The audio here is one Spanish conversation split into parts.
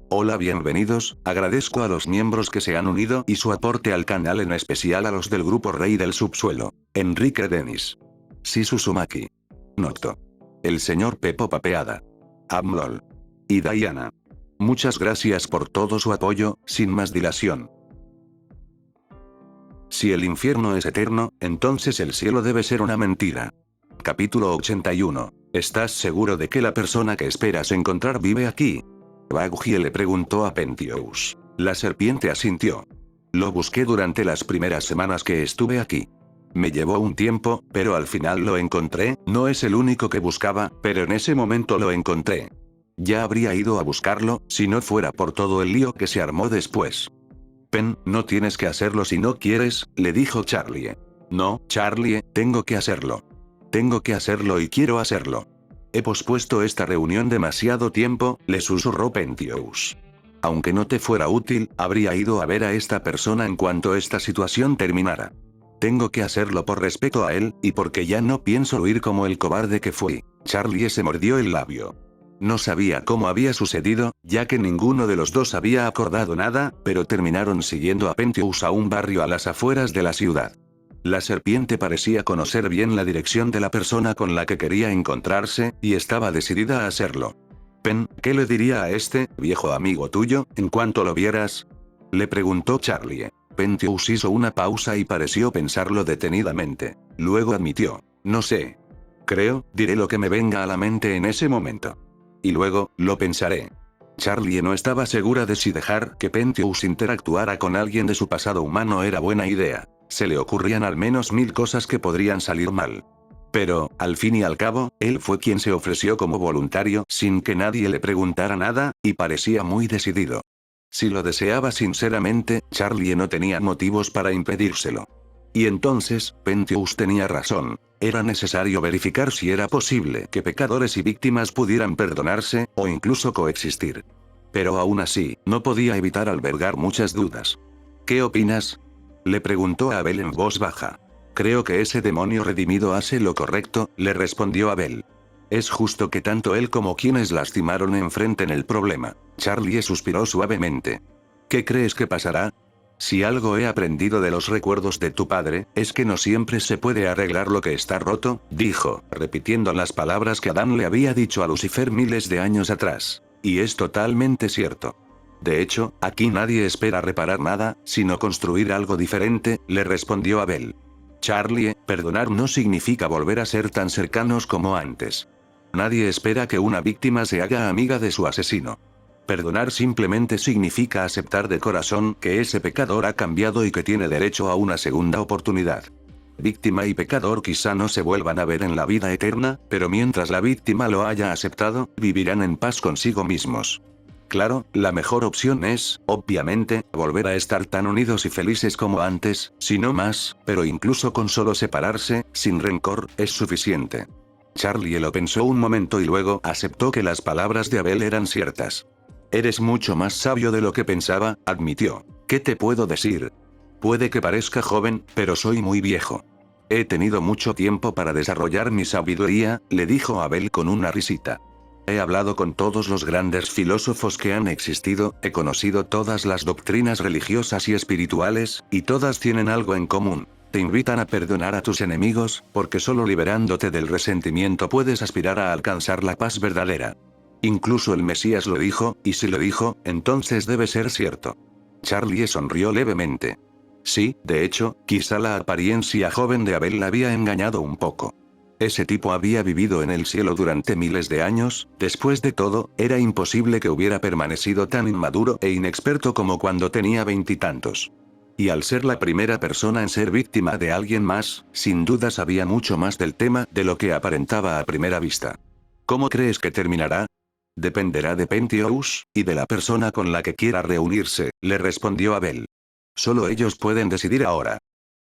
Hola, bienvenidos, agradezco a los miembros que se han unido y su aporte al canal, en especial a los del grupo Rey del Subsuelo. Enrique Denis. Sisu Sumaki. Noto. El señor Pepo Papeada. Amlol. Y Diana. Muchas gracias por todo su apoyo, sin más dilación. Si el infierno es eterno, entonces el cielo debe ser una mentira. Capítulo 81. ¿Estás seguro de que la persona que esperas encontrar vive aquí? Bagugie le preguntó a Pentious. La serpiente asintió. Lo busqué durante las primeras semanas que estuve aquí. Me llevó un tiempo, pero al final lo encontré. No es el único que buscaba, pero en ese momento lo encontré. Ya habría ido a buscarlo, si no fuera por todo el lío que se armó después. Pen, no tienes que hacerlo si no quieres, le dijo Charlie. No, Charlie, tengo que hacerlo. Tengo que hacerlo y quiero hacerlo. He pospuesto esta reunión demasiado tiempo, le susurró Pentious. Aunque no te fuera útil, habría ido a ver a esta persona en cuanto esta situación terminara. Tengo que hacerlo por respeto a él, y porque ya no pienso huir como el cobarde que fui. Charlie se mordió el labio. No sabía cómo había sucedido, ya que ninguno de los dos había acordado nada, pero terminaron siguiendo a Pentious a un barrio a las afueras de la ciudad. La serpiente parecía conocer bien la dirección de la persona con la que quería encontrarse, y estaba decidida a hacerlo. Pen, ¿qué le diría a este viejo amigo tuyo en cuanto lo vieras? Le preguntó Charlie. Pentious hizo una pausa y pareció pensarlo detenidamente. Luego admitió: no sé. Creo, diré lo que me venga a la mente en ese momento. Y luego, lo pensaré. Charlie no estaba segura de si dejar que Pentious interactuara con alguien de su pasado humano era buena idea. Se le ocurrían al menos 1000 cosas que podrían salir mal. Pero, al fin y al cabo, él fue quien se ofreció como voluntario sin que nadie le preguntara nada, y parecía muy decidido. Si lo deseaba sinceramente, Charlie no tenía motivos para impedírselo. Y entonces, Pentious tenía razón. Era necesario verificar si era posible que pecadores y víctimas pudieran perdonarse, o incluso coexistir. Pero aún así, no podía evitar albergar muchas dudas. ¿Qué opinas?, le preguntó a Abel en voz baja. Creo que ese demonio redimido hace lo correcto, le respondió Abel. Es justo que tanto él como quienes lastimaron enfrenten el problema. Charlie suspiró suavemente. ¿Qué crees que pasará? Si algo he aprendido de los recuerdos de tu padre, es que no siempre se puede arreglar lo que está roto, dijo, repitiendo las palabras que Adán le había dicho a Lucifer miles de años atrás. Y es totalmente cierto. De hecho, aquí nadie espera reparar nada, sino construir algo diferente, le respondió Abel. Charlie, perdonar no significa volver a ser tan cercanos como antes. Nadie espera que una víctima se haga amiga de su asesino. Perdonar simplemente significa aceptar de corazón que ese pecador ha cambiado y que tiene derecho a una segunda oportunidad. Víctima y pecador quizá no se vuelvan a ver en la vida eterna, pero mientras la víctima lo haya aceptado, vivirán en paz consigo mismos. Claro, la mejor opción es, obviamente, volver a estar tan unidos y felices como antes, si no más, pero incluso con solo separarse, sin rencor, es suficiente. Charlie lo pensó un momento y luego aceptó que las palabras de Abel eran ciertas. Eres mucho más sabio de lo que pensaba, admitió. ¿Qué te puedo decir? Puede que parezca joven, pero soy muy viejo. He tenido mucho tiempo para desarrollar mi sabiduría, le dijo Abel con una risita. He hablado con todos los grandes filósofos que han existido, he conocido todas las doctrinas religiosas y espirituales, y todas tienen algo en común. Te invitan a perdonar a tus enemigos, porque solo liberándote del resentimiento puedes aspirar a alcanzar la paz verdadera. Incluso el Mesías lo dijo, y si lo dijo, entonces debe ser cierto. Charlie sonrió levemente. Sí, de hecho, quizá la apariencia joven de Abel la había engañado un poco. Ese tipo había vivido en el cielo durante miles de años, después de todo, era imposible que hubiera permanecido tan inmaduro e inexperto como cuando tenía 20 y tantos. Y al ser la primera persona en ser víctima de alguien más, sin duda sabía mucho más del tema de lo que aparentaba a primera vista. ¿Cómo crees que terminará? Dependerá de Pentious, y de la persona con la que quiera reunirse, le respondió Abel. Solo ellos pueden decidir ahora.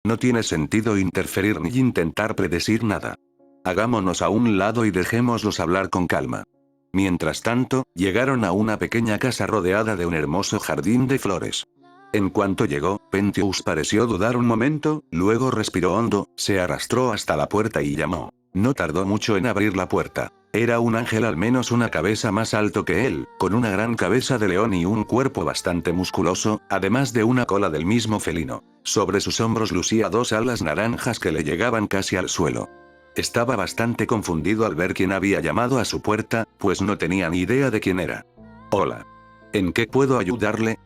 No tiene sentido interferir ni intentar predecir nada. Hagámonos a un lado y dejémoslos hablar con calma. Mientras tanto, llegaron a una pequeña casa rodeada de un hermoso jardín de flores. En cuanto llegó, Pentious pareció dudar un momento, luego respiró hondo, se arrastró hasta la puerta y llamó. No tardó mucho en abrir la puerta. Era un ángel al menos una cabeza más alto que él, con una gran cabeza de león y un cuerpo bastante musculoso, además de una cola del mismo felino. Sobre sus hombros lucía dos alas naranjas que le llegaban casi al suelo. Estaba bastante confundido al ver quién había llamado a su puerta, pues no tenía ni idea de quién era. Hola. ¿En qué puedo ayudarle?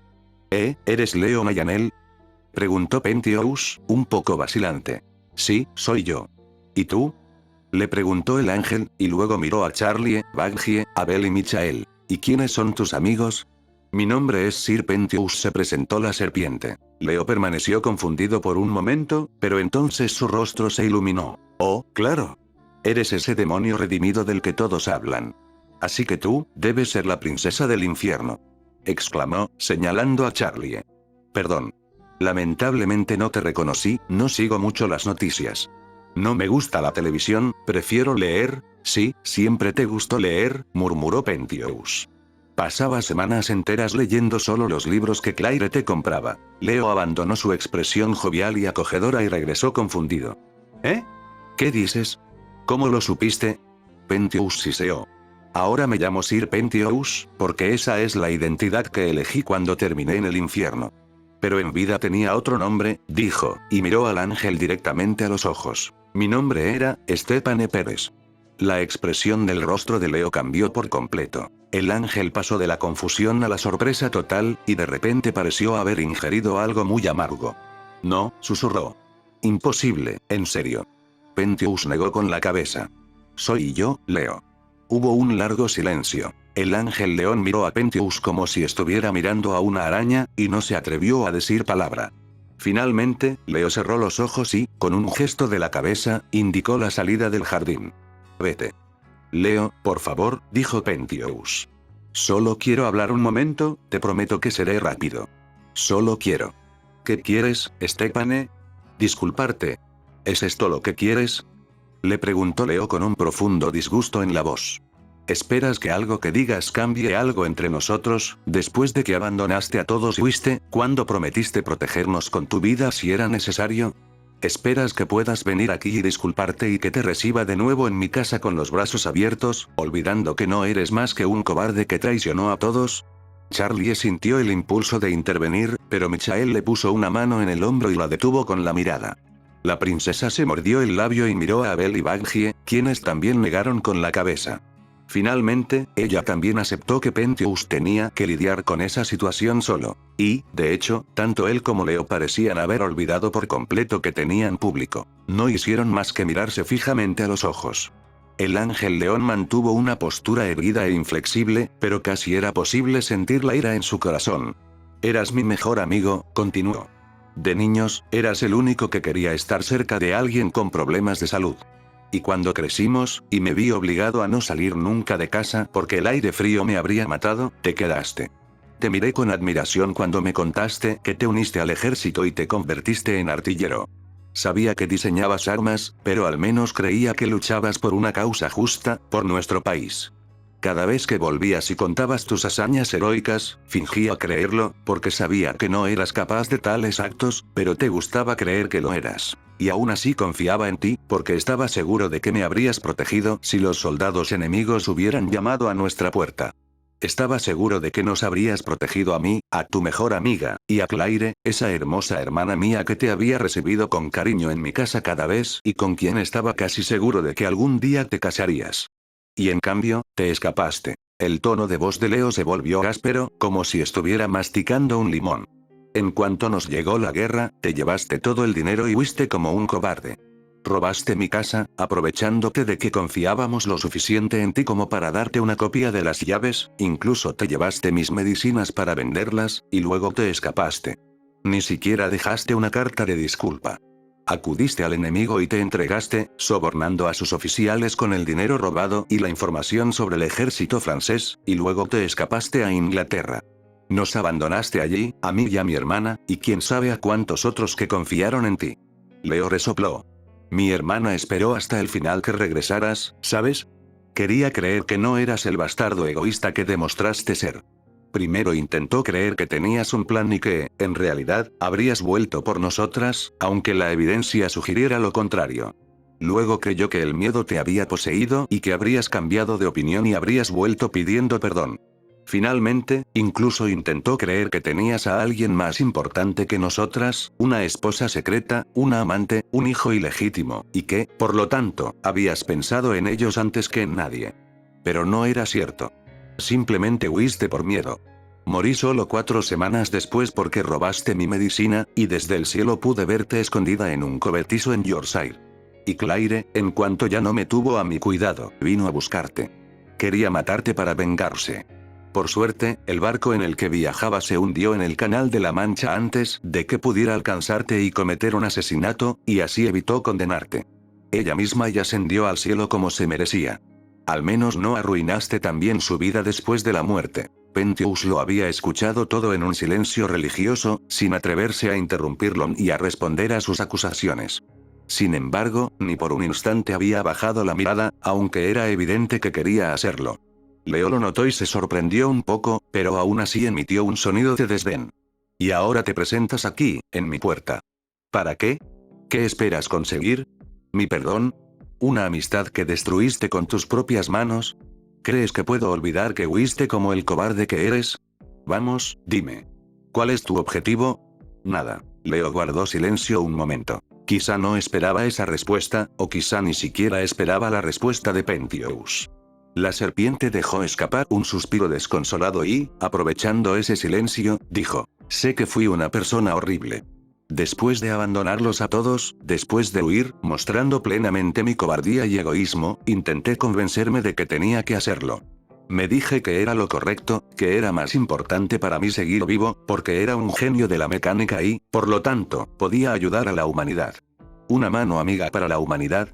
¿Eres Leo Mayanel? Preguntó Penthouse, un poco vacilante. Sí, soy yo. ¿Y tú? Le preguntó el ángel, y luego miró a Charlie, Baggie, Abel y Michael. ¿Y quiénes son tus amigos? Mi nombre es Sir Penthouse, se presentó la serpiente. Leo permaneció confundido por un momento, pero entonces su rostro se iluminó. Oh, claro. Eres ese demonio redimido del que todos hablan. Así que tú, debes ser la princesa del infierno. Exclamó, señalando a Charlie. Perdón. Lamentablemente no te reconocí, no sigo mucho las noticias. No me gusta la televisión, prefiero leer. Sí, siempre te gustó leer, murmuró Penthouse. Pasaba semanas enteras leyendo solo los libros que Claire te compraba. Leo abandonó su expresión jovial y acogedora y regresó confundido. ¿Eh? ¿Qué dices? ¿Cómo lo supiste? Penthouse siseó. Ahora me llamo Sir Penthouse, porque esa es la identidad que elegí cuando terminé en el infierno. Pero en vida tenía otro nombre, dijo, y miró al ángel directamente a los ojos. Mi nombre era Stephane Pérez. La expresión del rostro de Leo cambió por completo. El ángel pasó de la confusión a la sorpresa total, y de repente pareció haber ingerido algo muy amargo. No, susurró. Imposible, en serio. Penthouse negó con la cabeza. Soy yo, Leo. Hubo un largo silencio. El ángel león miró a Penthouse como si estuviera mirando a una araña, y no se atrevió a decir palabra. Finalmente, Leo cerró los ojos y, con un gesto de la cabeza, indicó la salida del jardín. Vete. Leo, por favor, dijo Penthouse. Solo quiero hablar un momento, te prometo que seré rápido. Solo quiero. ¿Qué quieres, Stephane? Disculparte. ¿Es esto lo que quieres? Le preguntó Leo con un profundo disgusto en la voz. ¿Esperas que algo que digas cambie algo entre nosotros, después de que abandonaste a todos y huiste, cuando prometiste protegernos con tu vida si era necesario? ¿Esperas que puedas venir aquí y disculparte y que te reciba de nuevo en mi casa con los brazos abiertos, olvidando que no eres más que un cobarde que traicionó a todos? Charlie sintió el impulso de intervenir, pero Michael le puso una mano en el hombro y la detuvo con la mirada. La princesa se mordió el labio y miró a Abel y Baggie, quienes también negaron con la cabeza. Finalmente, ella también aceptó que Penthouse tenía que lidiar con esa situación solo. Y, de hecho, tanto él como Leo parecían haber olvidado por completo que tenían público. No hicieron más que mirarse fijamente a los ojos. El ángel león mantuvo una postura erguida e inflexible, pero casi era posible sentir la ira en su corazón. Eras mi mejor amigo, continuó. De niños, eras el único que quería estar cerca de alguien con problemas de salud. Y cuando crecimos, y me vi obligado a no salir nunca de casa porque el aire frío me habría matado, te quedaste. Te miré con admiración cuando me contaste que te uniste al ejército y te convertiste en artillero. Sabía que diseñabas armas, pero al menos creía que luchabas por una causa justa, por nuestro país. Cada vez que volvías y contabas tus hazañas heroicas, fingía creerlo, porque sabía que no eras capaz de tales actos, pero te gustaba creer que lo eras. Y aún así confiaba en ti, porque estaba seguro de que me habrías protegido si los soldados enemigos hubieran llamado a nuestra puerta. Estaba seguro de que nos habrías protegido a mí, a tu mejor amiga, y a Claire, esa hermosa hermana mía que te había recibido con cariño en mi casa cada vez y con quien estaba casi seguro de que algún día te casarías. Y en cambio, te escapaste. El tono de voz de Leo se volvió áspero, como si estuviera masticando un limón. En cuanto nos llegó la guerra, te llevaste todo el dinero y huiste como un cobarde. Robaste mi casa, aprovechándote de que confiábamos lo suficiente en ti como para darte una copia de las llaves, incluso te llevaste mis medicinas para venderlas, y luego te escapaste. Ni siquiera dejaste una carta de disculpa. Acudiste al enemigo y te entregaste, sobornando a sus oficiales con el dinero robado y la información sobre el ejército francés, y luego te escapaste a Inglaterra. Nos abandonaste allí, a mí y a mi hermana, y quién sabe a cuántos otros que confiaron en ti. Leo resopló. Mi hermana esperó hasta el final que regresaras, ¿sabes? Quería creer que no eras el bastardo egoísta que demostraste ser. Primero intentó creer que tenías un plan y que, en realidad, habrías vuelto por nosotras, aunque la evidencia sugiriera lo contrario. Luego creyó que el miedo te había poseído y que habrías cambiado de opinión y habrías vuelto pidiendo perdón. Finalmente, incluso intentó creer que tenías a alguien más importante que nosotras, una esposa secreta, una amante, un hijo ilegítimo, y que, por lo tanto, habías pensado en ellos antes que en nadie. Pero no era cierto. Simplemente huiste por miedo. Morí solo 4 semanas después porque robaste mi medicina, y desde el cielo pude verte escondida en un cobertizo en Yorkshire. Y Claire, en cuanto ya no me tuvo a mi cuidado, vino a buscarte. Quería matarte para vengarse. Por suerte, el barco en el que viajaba se hundió en el Canal de la Mancha antes de que pudiera alcanzarte y cometer un asesinato, y así evitó condenarte. Ella misma y ascendió al cielo como se merecía. Al menos no arruinaste también su vida después de la muerte. Pentious lo había escuchado todo en un silencio religioso, sin atreverse a interrumpirlo y a responder a sus acusaciones. Sin embargo, ni por un instante había bajado la mirada, aunque era evidente que quería hacerlo. Leo lo notó y se sorprendió un poco, pero aún así emitió un sonido de desdén. Y ahora te presentas aquí, en mi puerta. ¿Para qué? ¿Qué esperas conseguir? ¿Mi perdón? ¿Una amistad que destruiste con tus propias manos? ¿Crees que puedo olvidar que huiste como el cobarde que eres? Vamos, dime. ¿Cuál es tu objetivo? Nada. Leo guardó silencio un momento. Quizá no esperaba esa respuesta, o quizá ni siquiera esperaba la respuesta de Pentious. La serpiente dejó escapar un suspiro desconsolado y, aprovechando ese silencio, dijo: sé que fui una persona horrible. Después de abandonarlos a todos, después de huir, mostrando plenamente mi cobardía y egoísmo, intenté convencerme de que tenía que hacerlo. Me dije que era lo correcto, que era más importante para mí seguir vivo, porque era un genio de la mecánica y, por lo tanto, podía ayudar a la humanidad. ¿Una mano amiga para la humanidad?,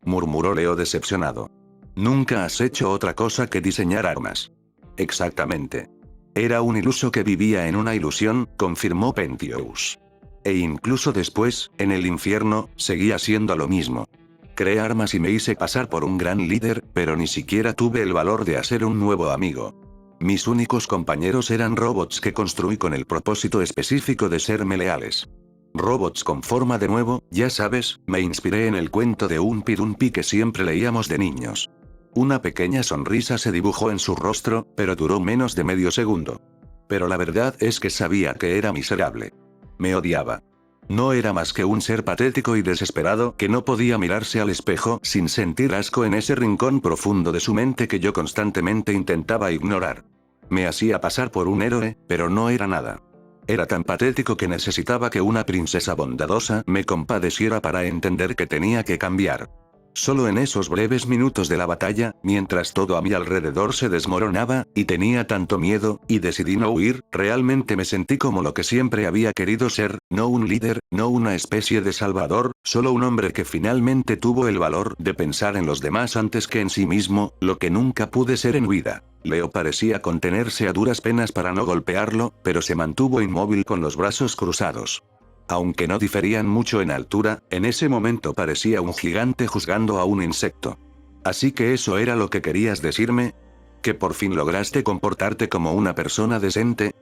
murmuró Leo decepcionado. Nunca has hecho otra cosa que diseñar armas. Exactamente. Era un iluso que vivía en una ilusión, confirmó Pentious. E incluso después, en el infierno, seguía siendo lo mismo. Creé armas y me hice pasar por un gran líder, pero ni siquiera tuve el valor de hacer un nuevo amigo. Mis únicos compañeros eran robots que construí con el propósito específico de serme leales. Robots con forma de nuevo, ya sabes, me inspiré en el cuento de Humpty Dumpty que siempre leíamos de niños. Una pequeña sonrisa se dibujó en su rostro, pero duró menos de medio segundo. Pero la verdad es que sabía que era miserable. Me odiaba. No era más que un ser patético y desesperado que no podía mirarse al espejo sin sentir asco en ese rincón profundo de su mente que yo constantemente intentaba ignorar. Me hacía pasar por un héroe, pero no era nada. Era tan patético que necesitaba que una princesa bondadosa me compadeciera para entender que tenía que cambiar. Solo en esos breves minutos de la batalla, mientras todo a mi alrededor se desmoronaba, y tenía tanto miedo, y decidí no huir, realmente me sentí como lo que siempre había querido ser, no un líder, no una especie de salvador, solo un hombre que finalmente tuvo el valor de pensar en los demás antes que en sí mismo, lo que nunca pude ser en vida. Leo parecía contenerse a duras penas para no golpearlo, pero se mantuvo inmóvil con los brazos cruzados. Aunque no diferían mucho en altura, en ese momento parecía un gigante juzgando a un insecto. ¿Así que eso era lo que querías decirme? ¿Que por fin lograste comportarte como una persona decente?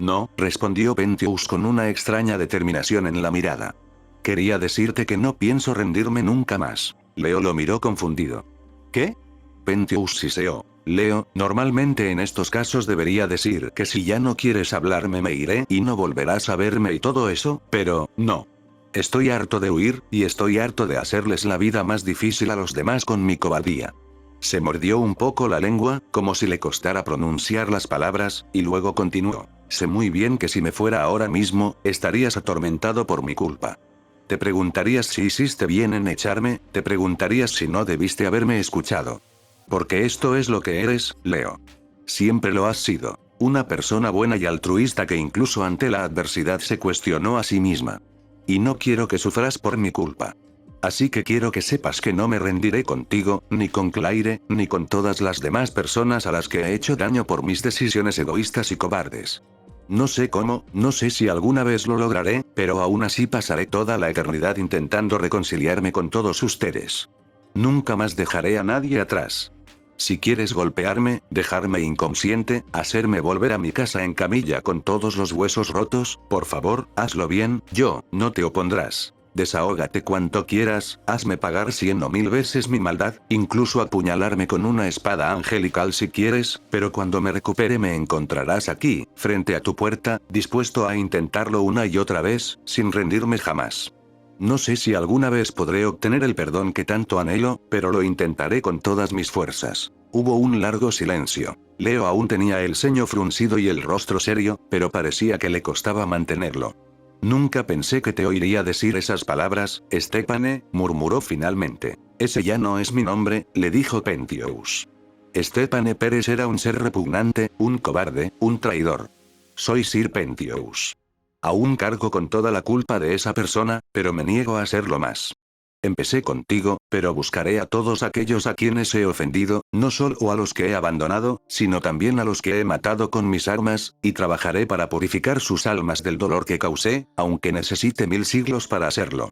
No, respondió Pentious con una extraña determinación en la mirada. Quería decirte que no pienso rendirme nunca más. Leo lo miró confundido. ¿Qué? Pentious siseó. Leo, normalmente en estos casos debería decir que si ya no quieres hablarme me iré y no volverás a verme y todo eso, pero, no. Estoy harto de huir, y estoy harto de hacerles la vida más difícil a los demás con mi cobardía. Se mordió un poco la lengua, como si le costara pronunciar las palabras, y luego continuó. Sé muy bien que si me fuera ahora mismo, estarías atormentado por mi culpa. Te preguntarías si hiciste bien en echarme, te preguntarías si no debiste haberme escuchado. Porque esto es lo que eres, Leo. Siempre lo has sido. Una persona buena y altruista que incluso ante la adversidad se cuestionó a sí misma. Y no quiero que sufras por mi culpa. Así que quiero que sepas que no me rendiré contigo, ni con Claire, ni con todas las demás personas a las que he hecho daño por mis decisiones egoístas y cobardes. No sé cómo, no sé si alguna vez lo lograré, pero aún así pasaré toda la eternidad intentando reconciliarme con todos ustedes. Nunca más dejaré a nadie atrás. Si quieres golpearme, dejarme inconsciente, hacerme volver a mi casa en camilla con todos los huesos rotos, por favor, hazlo bien, no te opondrás. Desahógate cuanto quieras, hazme pagar 100 o 1000 veces mi maldad, incluso apuñalarme con una espada angelical si quieres, pero cuando me recupere me encontrarás aquí, frente a tu puerta, dispuesto a intentarlo una y otra vez, sin rendirme jamás. No sé si alguna vez podré obtener el perdón que tanto anhelo, pero lo intentaré con todas mis fuerzas. Hubo un largo silencio. Leo aún tenía el ceño fruncido y el rostro serio, pero parecía que le costaba mantenerlo. Nunca pensé que te oiría decir esas palabras, Stépane, murmuró finalmente. Ese ya no es mi nombre, le dijo Pentheus. Stépane Pérez era un ser repugnante, un cobarde, un traidor. Soy Sir Pentheus. Aún cargo con toda la culpa de esa persona, pero me niego a serlo más. Empecé contigo, pero buscaré a todos aquellos a quienes he ofendido, no solo a los que he abandonado, sino también a los que he matado con mis armas, y trabajaré para purificar sus almas del dolor que causé, aunque necesite 1000 siglos para hacerlo.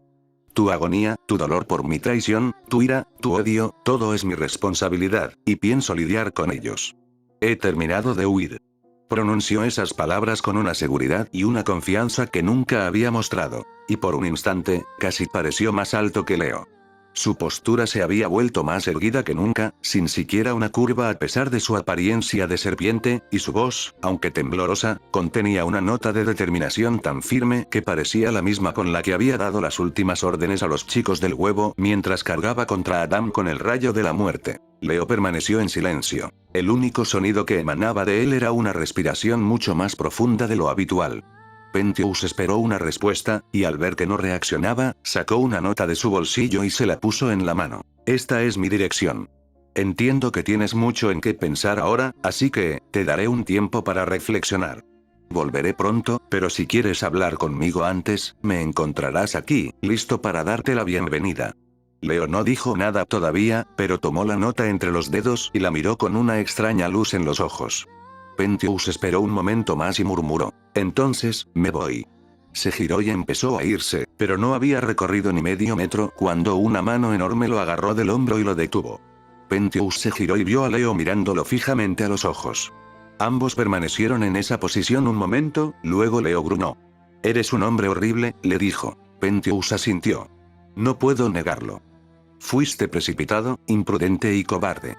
Tu agonía, tu dolor por mi traición, tu ira, tu odio, todo es mi responsabilidad, y pienso lidiar con ellos. He terminado de huir. Pronunció esas palabras con una seguridad y una confianza que nunca había mostrado, y por un instante, casi pareció más alto que Leo. Su postura se había vuelto más erguida que nunca, sin siquiera una curva a pesar de su apariencia de serpiente, y su voz, aunque temblorosa, contenía una nota de determinación tan firme que parecía la misma con la que había dado las últimas órdenes a los chicos del huevo mientras cargaba contra Adam con el rayo de la muerte. Leo permaneció en silencio. El único sonido que emanaba de él era una respiración mucho más profunda de lo habitual. Pentheus esperó una respuesta, y al ver que no reaccionaba, sacó una nota de su bolsillo y se la puso en la mano. Esta es mi dirección. Entiendo que tienes mucho en qué pensar ahora, así que, te daré un tiempo para reflexionar. Volveré pronto, pero si quieres hablar conmigo antes, me encontrarás aquí, listo para darte la bienvenida. Leo no dijo nada todavía, pero tomó la nota entre los dedos y la miró con una extraña luz en los ojos. Pentheus esperó un momento más y murmuró. Entonces, me voy. Se giró y empezó a irse, pero no había recorrido ni medio metro cuando una mano enorme lo agarró del hombro y lo detuvo. Pentheus se giró y vio a Leo mirándolo fijamente a los ojos. Ambos permanecieron en esa posición un momento, luego Leo gruñó. Eres un hombre horrible, le dijo. Pentheus asintió. No puedo negarlo. Fuiste precipitado, imprudente y cobarde.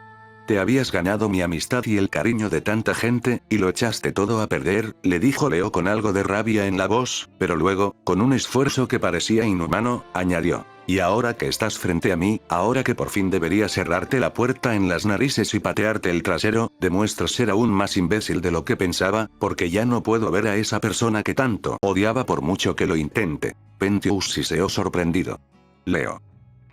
Te habías ganado mi amistad y el cariño de tanta gente, y lo echaste todo a perder, le dijo Leo con algo de rabia en la voz, pero luego, con un esfuerzo que parecía inhumano, añadió. Y ahora que estás frente a mí, ahora que por fin debería cerrarte la puerta en las narices y patearte el trasero, demuestras ser aún más imbécil de lo que pensaba, porque ya no puedo ver a esa persona que tanto odiaba por mucho que lo intente. Pentheus siseó sorprendido. Leo.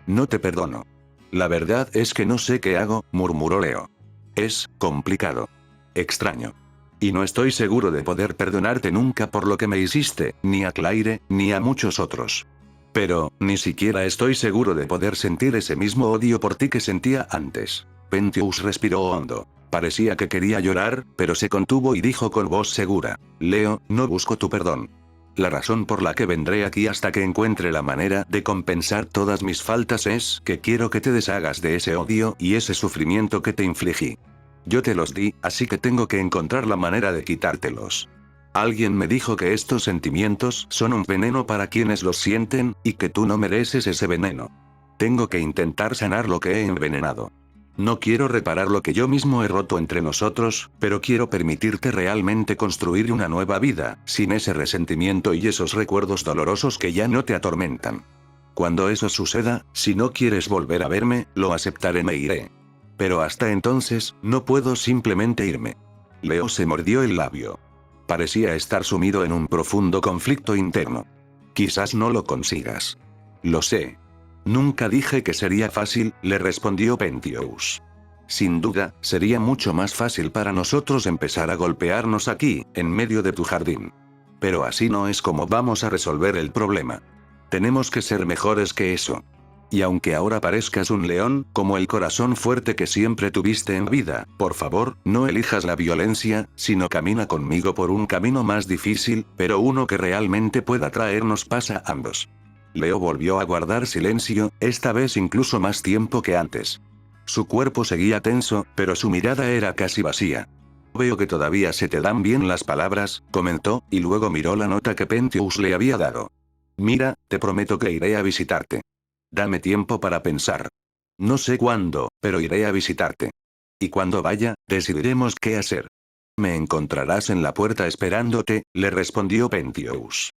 No te perdono. La verdad es que no sé qué hago, murmuró Leo. Es complicado. Extraño. Y no estoy seguro de poder perdonarte nunca por lo que me hiciste, ni a Claire, ni a muchos otros. Pero, ni siquiera estoy seguro de poder sentir ese mismo odio por ti que sentía antes. Pentheus respiró hondo. Parecía que quería llorar, pero se contuvo y dijo con voz segura. Leo, no busco tu perdón. La razón por la que vendré aquí hasta que encuentre la manera de compensar todas mis faltas es que quiero que te deshagas de ese odio y ese sufrimiento que te infligí. Yo te los di, así que tengo que encontrar la manera de quitártelos. Alguien me dijo que estos sentimientos son un veneno para quienes los sienten, y que tú no mereces ese veneno. Tengo que intentar sanar lo que he envenenado. No quiero reparar lo que yo mismo he roto entre nosotros, pero quiero permitirte realmente construir una nueva vida, sin ese resentimiento y esos recuerdos dolorosos que ya no te atormentan. Cuando eso suceda, si no quieres volver a verme, lo aceptaré, me iré. Pero hasta entonces, no puedo simplemente irme. Leo se mordió el labio. Parecía estar sumido en un profundo conflicto interno. Quizás no lo consigas. Lo sé. Nunca dije que sería fácil, le respondió Pentheus. Sin duda, sería mucho más fácil para nosotros empezar a golpearnos aquí, en medio de tu jardín. Pero así no es como vamos a resolver el problema. Tenemos que ser mejores que eso. Y aunque ahora parezcas un león, como el corazón fuerte que siempre tuviste en vida, por favor, no elijas la violencia, sino camina conmigo por un camino más difícil, pero uno que realmente pueda traernos paz a ambos. Leo volvió a guardar silencio, esta vez incluso más tiempo que antes. Su cuerpo seguía tenso, pero su mirada era casi vacía. Veo que todavía se te dan bien las palabras, comentó, y luego miró la nota que Pentheus le había dado. Mira, te prometo que iré a visitarte. Dame tiempo para pensar. No sé cuándo, pero iré a visitarte. Y cuando vaya, decidiremos qué hacer. Me encontrarás en la puerta esperándote, le respondió Pentheus.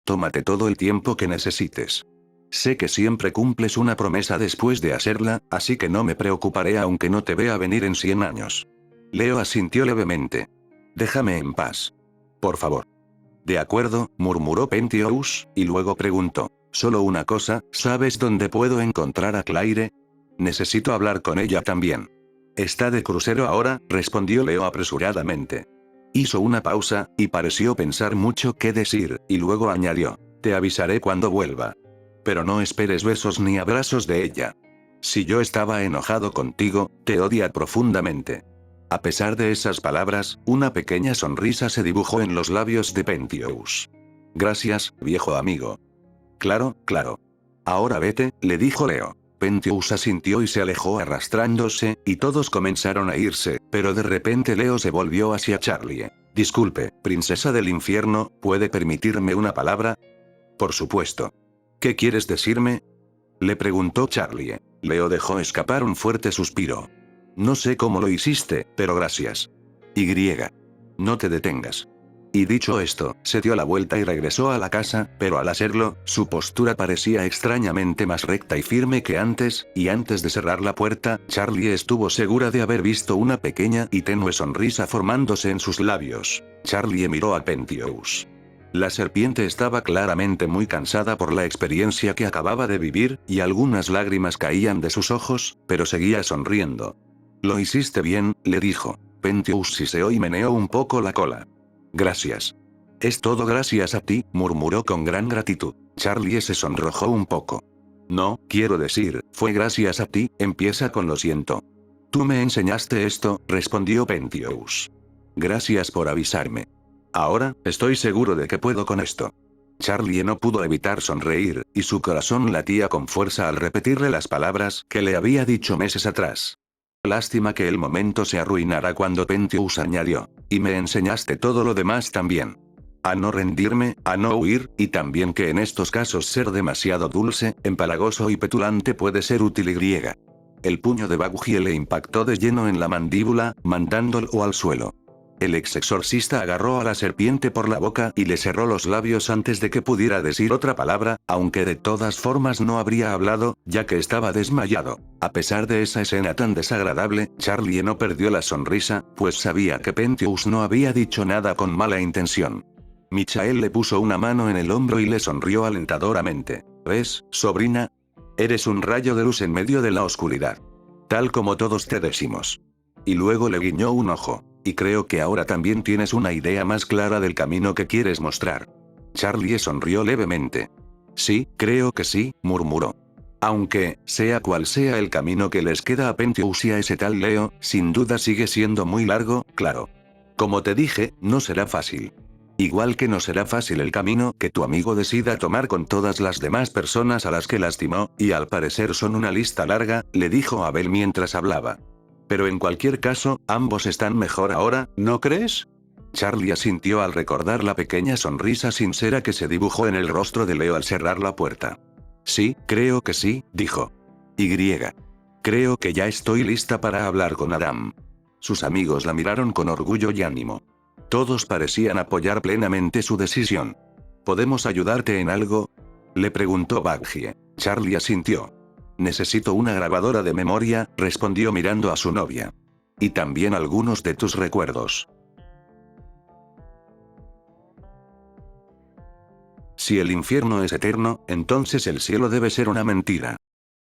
Tómate todo el tiempo que necesites. Sé que siempre cumples una promesa después de hacerla, así que no me preocuparé aunque no te vea venir en 100 años. Leo asintió levemente. Déjame en paz. Por favor. De acuerdo, murmuró Pentheus, y luego preguntó. Solo una cosa, ¿sabes dónde puedo encontrar a Claire? Necesito hablar con ella también. Está de crucero ahora, respondió Leo apresuradamente. Hizo una pausa, y pareció pensar mucho qué decir, y luego añadió. Te avisaré cuando vuelva. Pero no esperes besos ni abrazos de ella. Si yo estaba enojado contigo, te odia profundamente. A pesar de esas palabras, una pequeña sonrisa se dibujó en los labios de Pentheus. Gracias, viejo amigo. Claro, claro. Ahora vete, le dijo Leo. Pentheus asintió y se alejó arrastrándose, y todos comenzaron a irse, pero de repente Leo se volvió hacia Charlie. Disculpe, princesa del infierno, ¿puede permitirme una palabra? Por supuesto. ¿Qué quieres decirme? Le preguntó Charlie. Leo dejó escapar un fuerte suspiro. No sé cómo lo hiciste, pero gracias. Y. No te detengas. Y dicho esto, se dio la vuelta y regresó a la casa, pero al hacerlo, su postura parecía extrañamente más recta y firme que antes, y antes de cerrar la puerta, Charlie estuvo segura de haber visto una pequeña y tenue sonrisa formándose en sus labios. Charlie miró a Pentheus. La serpiente estaba claramente muy cansada por la experiencia que acababa de vivir, y algunas lágrimas caían de sus ojos, pero seguía sonriendo. Lo hiciste bien, le dijo. Pentheus siseó y meneó un poco la cola. Gracias. Es todo gracias a ti, murmuró con gran gratitud. Charlie se sonrojó un poco. No, quiero decir, fue gracias a ti, empieza con lo siento. Tú me enseñaste esto, respondió Pentheus. Gracias por avisarme. Ahora, estoy seguro de que puedo con esto. Charlie no pudo evitar sonreír, y su corazón latía con fuerza al repetirle las palabras que le había dicho meses atrás. Lástima que el momento se arruinara cuando Pentheus añadió. Y me enseñaste todo lo demás también. A no rendirme, a no huir, y también que en estos casos ser demasiado dulce, empalagoso y petulante puede ser útil y. El puño de Baguhi le impactó de lleno en la mandíbula, mandándolo al suelo. El ex exorcista agarró a la serpiente por la boca y le cerró los labios antes de que pudiera decir otra palabra, aunque de todas formas no habría hablado, ya que estaba desmayado. A pesar de esa escena tan desagradable, Charlie no perdió la sonrisa, pues sabía que Pentheus no había dicho nada con mala intención. Michael le puso una mano en el hombro y le sonrió alentadoramente. ¿Ves, sobrina? Eres un rayo de luz en medio de la oscuridad. Tal como todos te decimos. Y luego le guiñó un ojo. Y creo que ahora también tienes una idea más clara del camino que quieres mostrar. Charlie sonrió levemente. Sí, creo que sí, murmuró. Aunque, sea cual sea el camino que les queda a Pentheus y a ese tal Leo, sin duda sigue siendo muy largo, claro. Como te dije, no será fácil. Igual que no será fácil el camino que tu amigo decida tomar con todas las demás personas a las que lastimó, y al parecer son una lista larga, le dijo Abel mientras hablaba. Pero en cualquier caso, ambos están mejor ahora, ¿no crees? Charlie asintió al recordar la pequeña sonrisa sincera que se dibujó en el rostro de Leo al cerrar la puerta. Sí, creo que sí, dijo. Y. Creo que ya estoy lista para hablar con Adam. Sus amigos la miraron con orgullo y ánimo. Todos parecían apoyar plenamente su decisión. ¿Podemos ayudarte en algo? Le preguntó Baguhi. Charlie asintió. Necesito una grabadora de memoria, respondió mirando a su novia. Y también algunos de tus recuerdos. Si el infierno es eterno, entonces el cielo debe ser una mentira.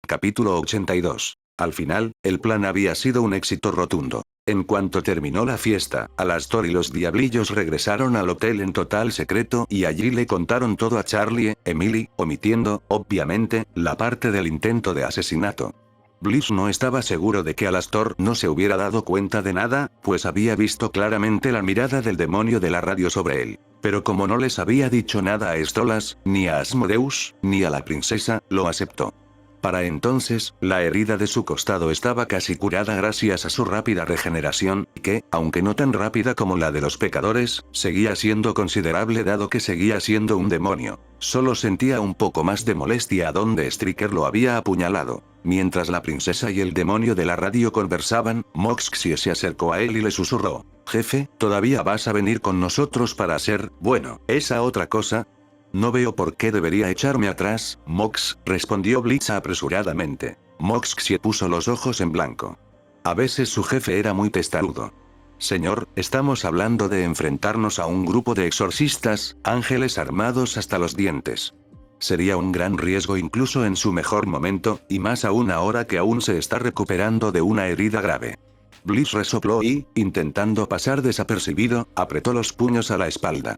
Capítulo 82. Al final, el plan había sido un éxito rotundo. En cuanto terminó la fiesta, Alastor y los diablillos regresaron al hotel en total secreto y allí le contaron todo a Charlie, Emily, omitiendo, obviamente, la parte del intento de asesinato. Bliss no estaba seguro de que Alastor no se hubiera dado cuenta de nada, pues había visto claramente la mirada del demonio de la radio sobre él. Pero como no les había dicho nada a Stolas, ni a Asmodeus, ni a la princesa, lo aceptó. Para entonces, la herida de su costado estaba casi curada gracias a su rápida regeneración, que, aunque no tan rápida como la de los pecadores, seguía siendo considerable dado que seguía siendo un demonio. Solo sentía un poco más de molestia a donde Striker lo había apuñalado. Mientras la princesa y el demonio de la radio conversaban, Moxxie se acercó a él y le susurró: «Jefe, ¿todavía vas a venir con nosotros para hacer, bueno, esa otra cosa?» «No veo por qué debería echarme atrás, Mox», respondió Blitz apresuradamente. Moxxie puso los ojos en blanco. A veces su jefe era muy testarudo. «Señor, estamos hablando de enfrentarnos a un grupo de exorcistas, ángeles armados hasta los dientes. Sería un gran riesgo incluso en su mejor momento, y más aún ahora que aún se está recuperando de una herida grave». Blitz resopló y, intentando pasar desapercibido, apretó los puños a la espalda.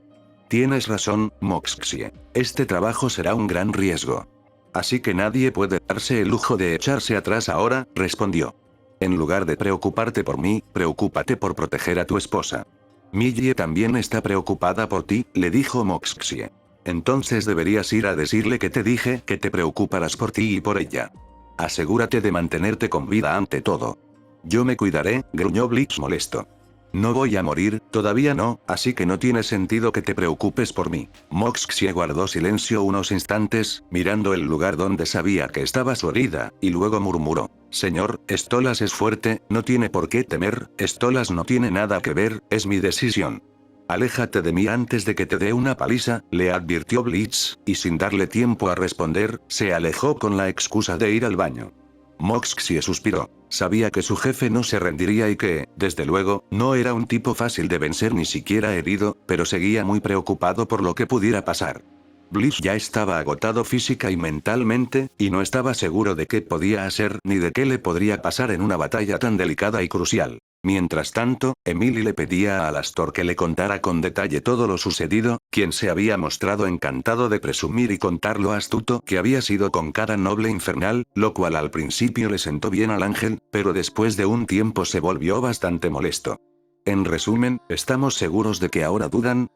«Tienes razón, Moxxie. Este trabajo será un gran riesgo. Así que nadie puede darse el lujo de echarse atrás ahora», respondió. «En lugar de preocuparte por mí, preocúpate por proteger a tu esposa. Millie también está preocupada por ti», le dijo Moxxie. «Entonces deberías ir a decirle que te dije que te preocuparás por ti y por ella. Asegúrate de mantenerte con vida ante todo». «Yo me cuidaré», gruñó Blitz molesto. «No voy a morir, todavía no, así que no tiene sentido que te preocupes por mí». Moxxie guardó silencio unos instantes, mirando el lugar donde sabía que estaba su herida, y luego murmuró: «Señor, Stolas es fuerte, no tiene por qué temer, Stolas no tiene nada que ver, es mi decisión». «Aléjate de mí antes de que te dé una paliza», le advirtió Blitz, y sin darle tiempo a responder, se alejó con la excusa de ir al baño. Moxxie suspiró. Sabía que su jefe no se rendiría y que, desde luego, no era un tipo fácil de vencer ni siquiera herido, pero seguía muy preocupado por lo que pudiera pasar. Blitz ya estaba agotado física y mentalmente, y no estaba seguro de qué podía hacer ni de qué le podría pasar en una batalla tan delicada y crucial. Mientras tanto, Emily le pedía a Alastor que le contara con detalle todo lo sucedido, quien se había mostrado encantado de presumir y contar lo astuto que había sido con cada noble infernal, lo cual al principio le sentó bien al ángel, pero después de un tiempo se volvió bastante molesto. «En resumen, ¿estamos seguros de que ahora dudan?»,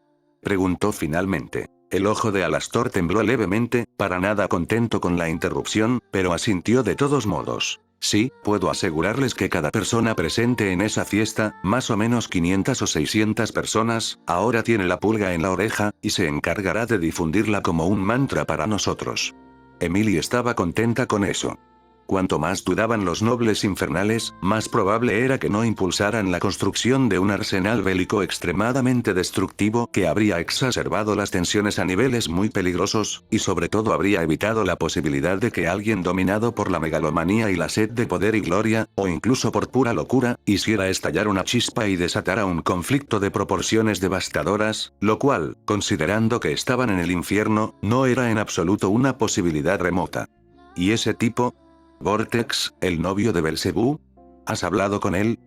preguntó finalmente. El ojo de Alastor tembló levemente, para nada contento con la interrupción, pero asintió de todos modos. «Sí, puedo asegurarles que cada persona presente en esa fiesta, más o menos 500 o 600 personas, ahora tiene la pulga en la oreja, y se encargará de difundirla como un mantra para nosotros». Emily estaba contenta con eso. Cuanto más dudaban los nobles infernales, más probable era que no impulsaran la construcción de un arsenal bélico extremadamente destructivo que habría exacerbado las tensiones a niveles muy peligrosos, y sobre todo habría evitado la posibilidad de que alguien dominado por la megalomanía y la sed de poder y gloria, o incluso por pura locura, hiciera estallar una chispa y desatara un conflicto de proporciones devastadoras, lo cual, considerando que estaban en el infierno, no era en absoluto una posibilidad remota. ¿Y ese tipo? ¿Vortex, el novio de Belzebú? ¿Has hablado con él?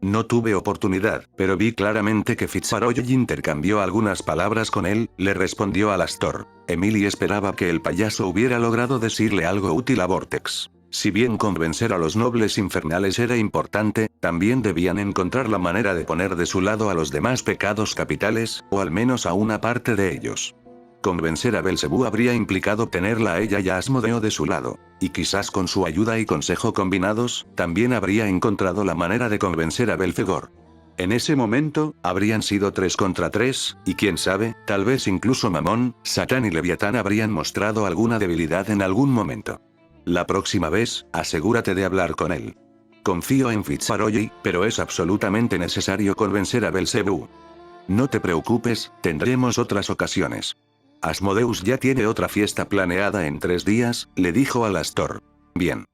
No tuve oportunidad, pero vi claramente que Fitzroy intercambió algunas palabras con él, le respondió Alastor. Emily esperaba que el payaso hubiera logrado decirle algo útil a Vortex. Si bien convencer a los nobles infernales era importante, también debían encontrar la manera de poner de su lado a los demás pecados capitales, o al menos a una parte de ellos. Convencer a Belzebú habría implicado tenerla a ella y a Asmodeo de su lado, y quizás con su ayuda y consejo combinados, también habría encontrado la manera de convencer a Belfegor. En ese momento, habrían sido 3 contra 3, y quién sabe, tal vez incluso Mamón, Satán y Leviatán habrían mostrado alguna debilidad en algún momento. La próxima vez, asegúrate de hablar con él. Confío en Fitzroy, pero es absolutamente necesario convencer a Belzebú. No te preocupes, tendremos otras ocasiones. Asmodeus ya tiene otra fiesta planeada en 3 días, le dijo Alastor. Bien.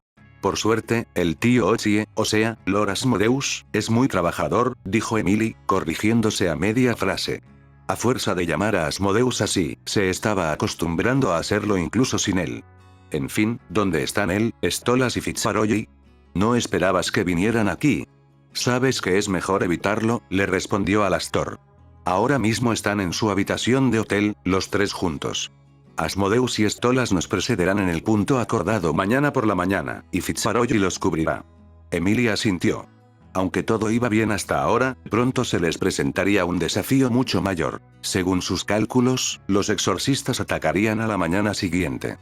Por suerte, el tío Ochie, o sea, Lord Asmodeus, es muy trabajador, dijo Emily, corrigiéndose a media frase. A fuerza de llamar a Asmodeus así, se estaba acostumbrando a hacerlo incluso sin él. En fin, ¿dónde están él, Stolas y Fitzroy? No esperabas que vinieran aquí. Sabes que es mejor evitarlo, le respondió Alastor. Ahora mismo están en su habitación de hotel, los 3 juntos. Asmodeus y Stolas nos precederán en el punto acordado mañana por la mañana, y Fitzroy los cubrirá. Emily asintió. Aunque todo iba bien hasta ahora, pronto se les presentaría un desafío mucho mayor. Según sus cálculos, los exorcistas atacarían a la mañana siguiente.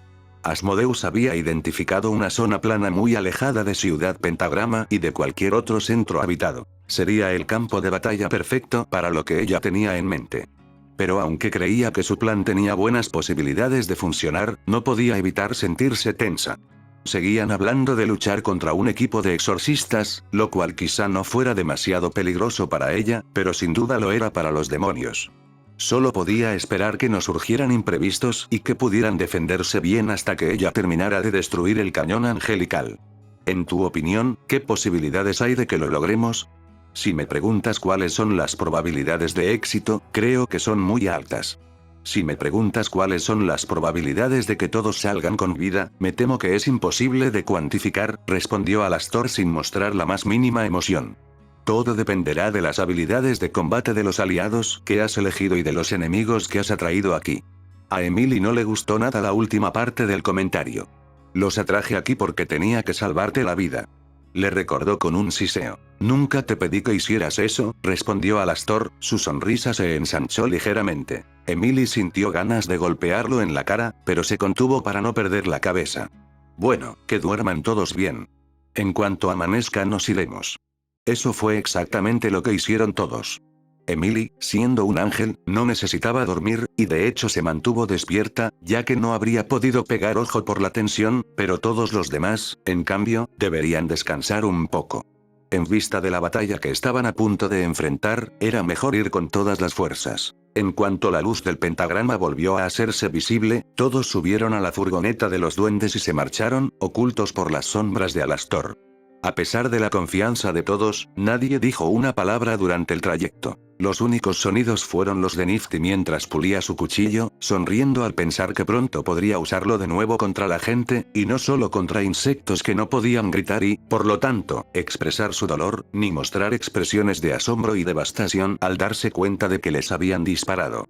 Asmodeus había identificado una zona plana muy alejada de Ciudad Pentagrama y de cualquier otro centro habitado. Sería el campo de batalla perfecto para lo que ella tenía en mente. Pero aunque creía que su plan tenía buenas posibilidades de funcionar, no podía evitar sentirse tensa. Seguían hablando de luchar contra un equipo de exorcistas, lo cual quizá no fuera demasiado peligroso para ella, pero sin duda lo era para los demonios. Solo podía esperar que no surgieran imprevistos y que pudieran defenderse bien hasta que ella terminara de destruir el cañón angelical. En tu opinión, ¿qué posibilidades hay de que lo logremos? Si me preguntas cuáles son las probabilidades de éxito, creo que son muy altas. Si me preguntas cuáles son las probabilidades de que todos salgan con vida, me temo que es imposible de cuantificar, respondió Alastor sin mostrar la más mínima emoción. Todo dependerá de las habilidades de combate de los aliados que has elegido y de los enemigos que has atraído aquí. A Emily no le gustó nada la última parte del comentario. Los atraje aquí porque tenía que salvarte la vida. Le recordó con un siseo. Nunca te pedí que hicieras eso, respondió Alastor, su sonrisa se ensanchó ligeramente. Emily sintió ganas de golpearlo en la cara, pero se contuvo para no perder la cabeza. Bueno, que duerman todos bien. En cuanto amanezca nos iremos. Eso fue exactamente lo que hicieron todos. Emily, siendo un ángel, no necesitaba dormir, y de hecho se mantuvo despierta, ya que no habría podido pegar ojo por la tensión, pero todos los demás, en cambio, deberían descansar un poco. En vista de la batalla que estaban a punto de enfrentar, era mejor ir con todas las fuerzas. En cuanto la luz del pentagrama volvió a hacerse visible, todos subieron a la furgoneta de los duendes y se marcharon, ocultos por las sombras de Alastor. A pesar de la confianza de todos, nadie dijo una palabra durante el trayecto. Los únicos sonidos fueron los de Nifty mientras pulía su cuchillo, sonriendo al pensar que pronto podría usarlo de nuevo contra la gente, y no solo contra insectos que no podían gritar y, por lo tanto, expresar su dolor, ni mostrar expresiones de asombro y devastación al darse cuenta de que les habían disparado.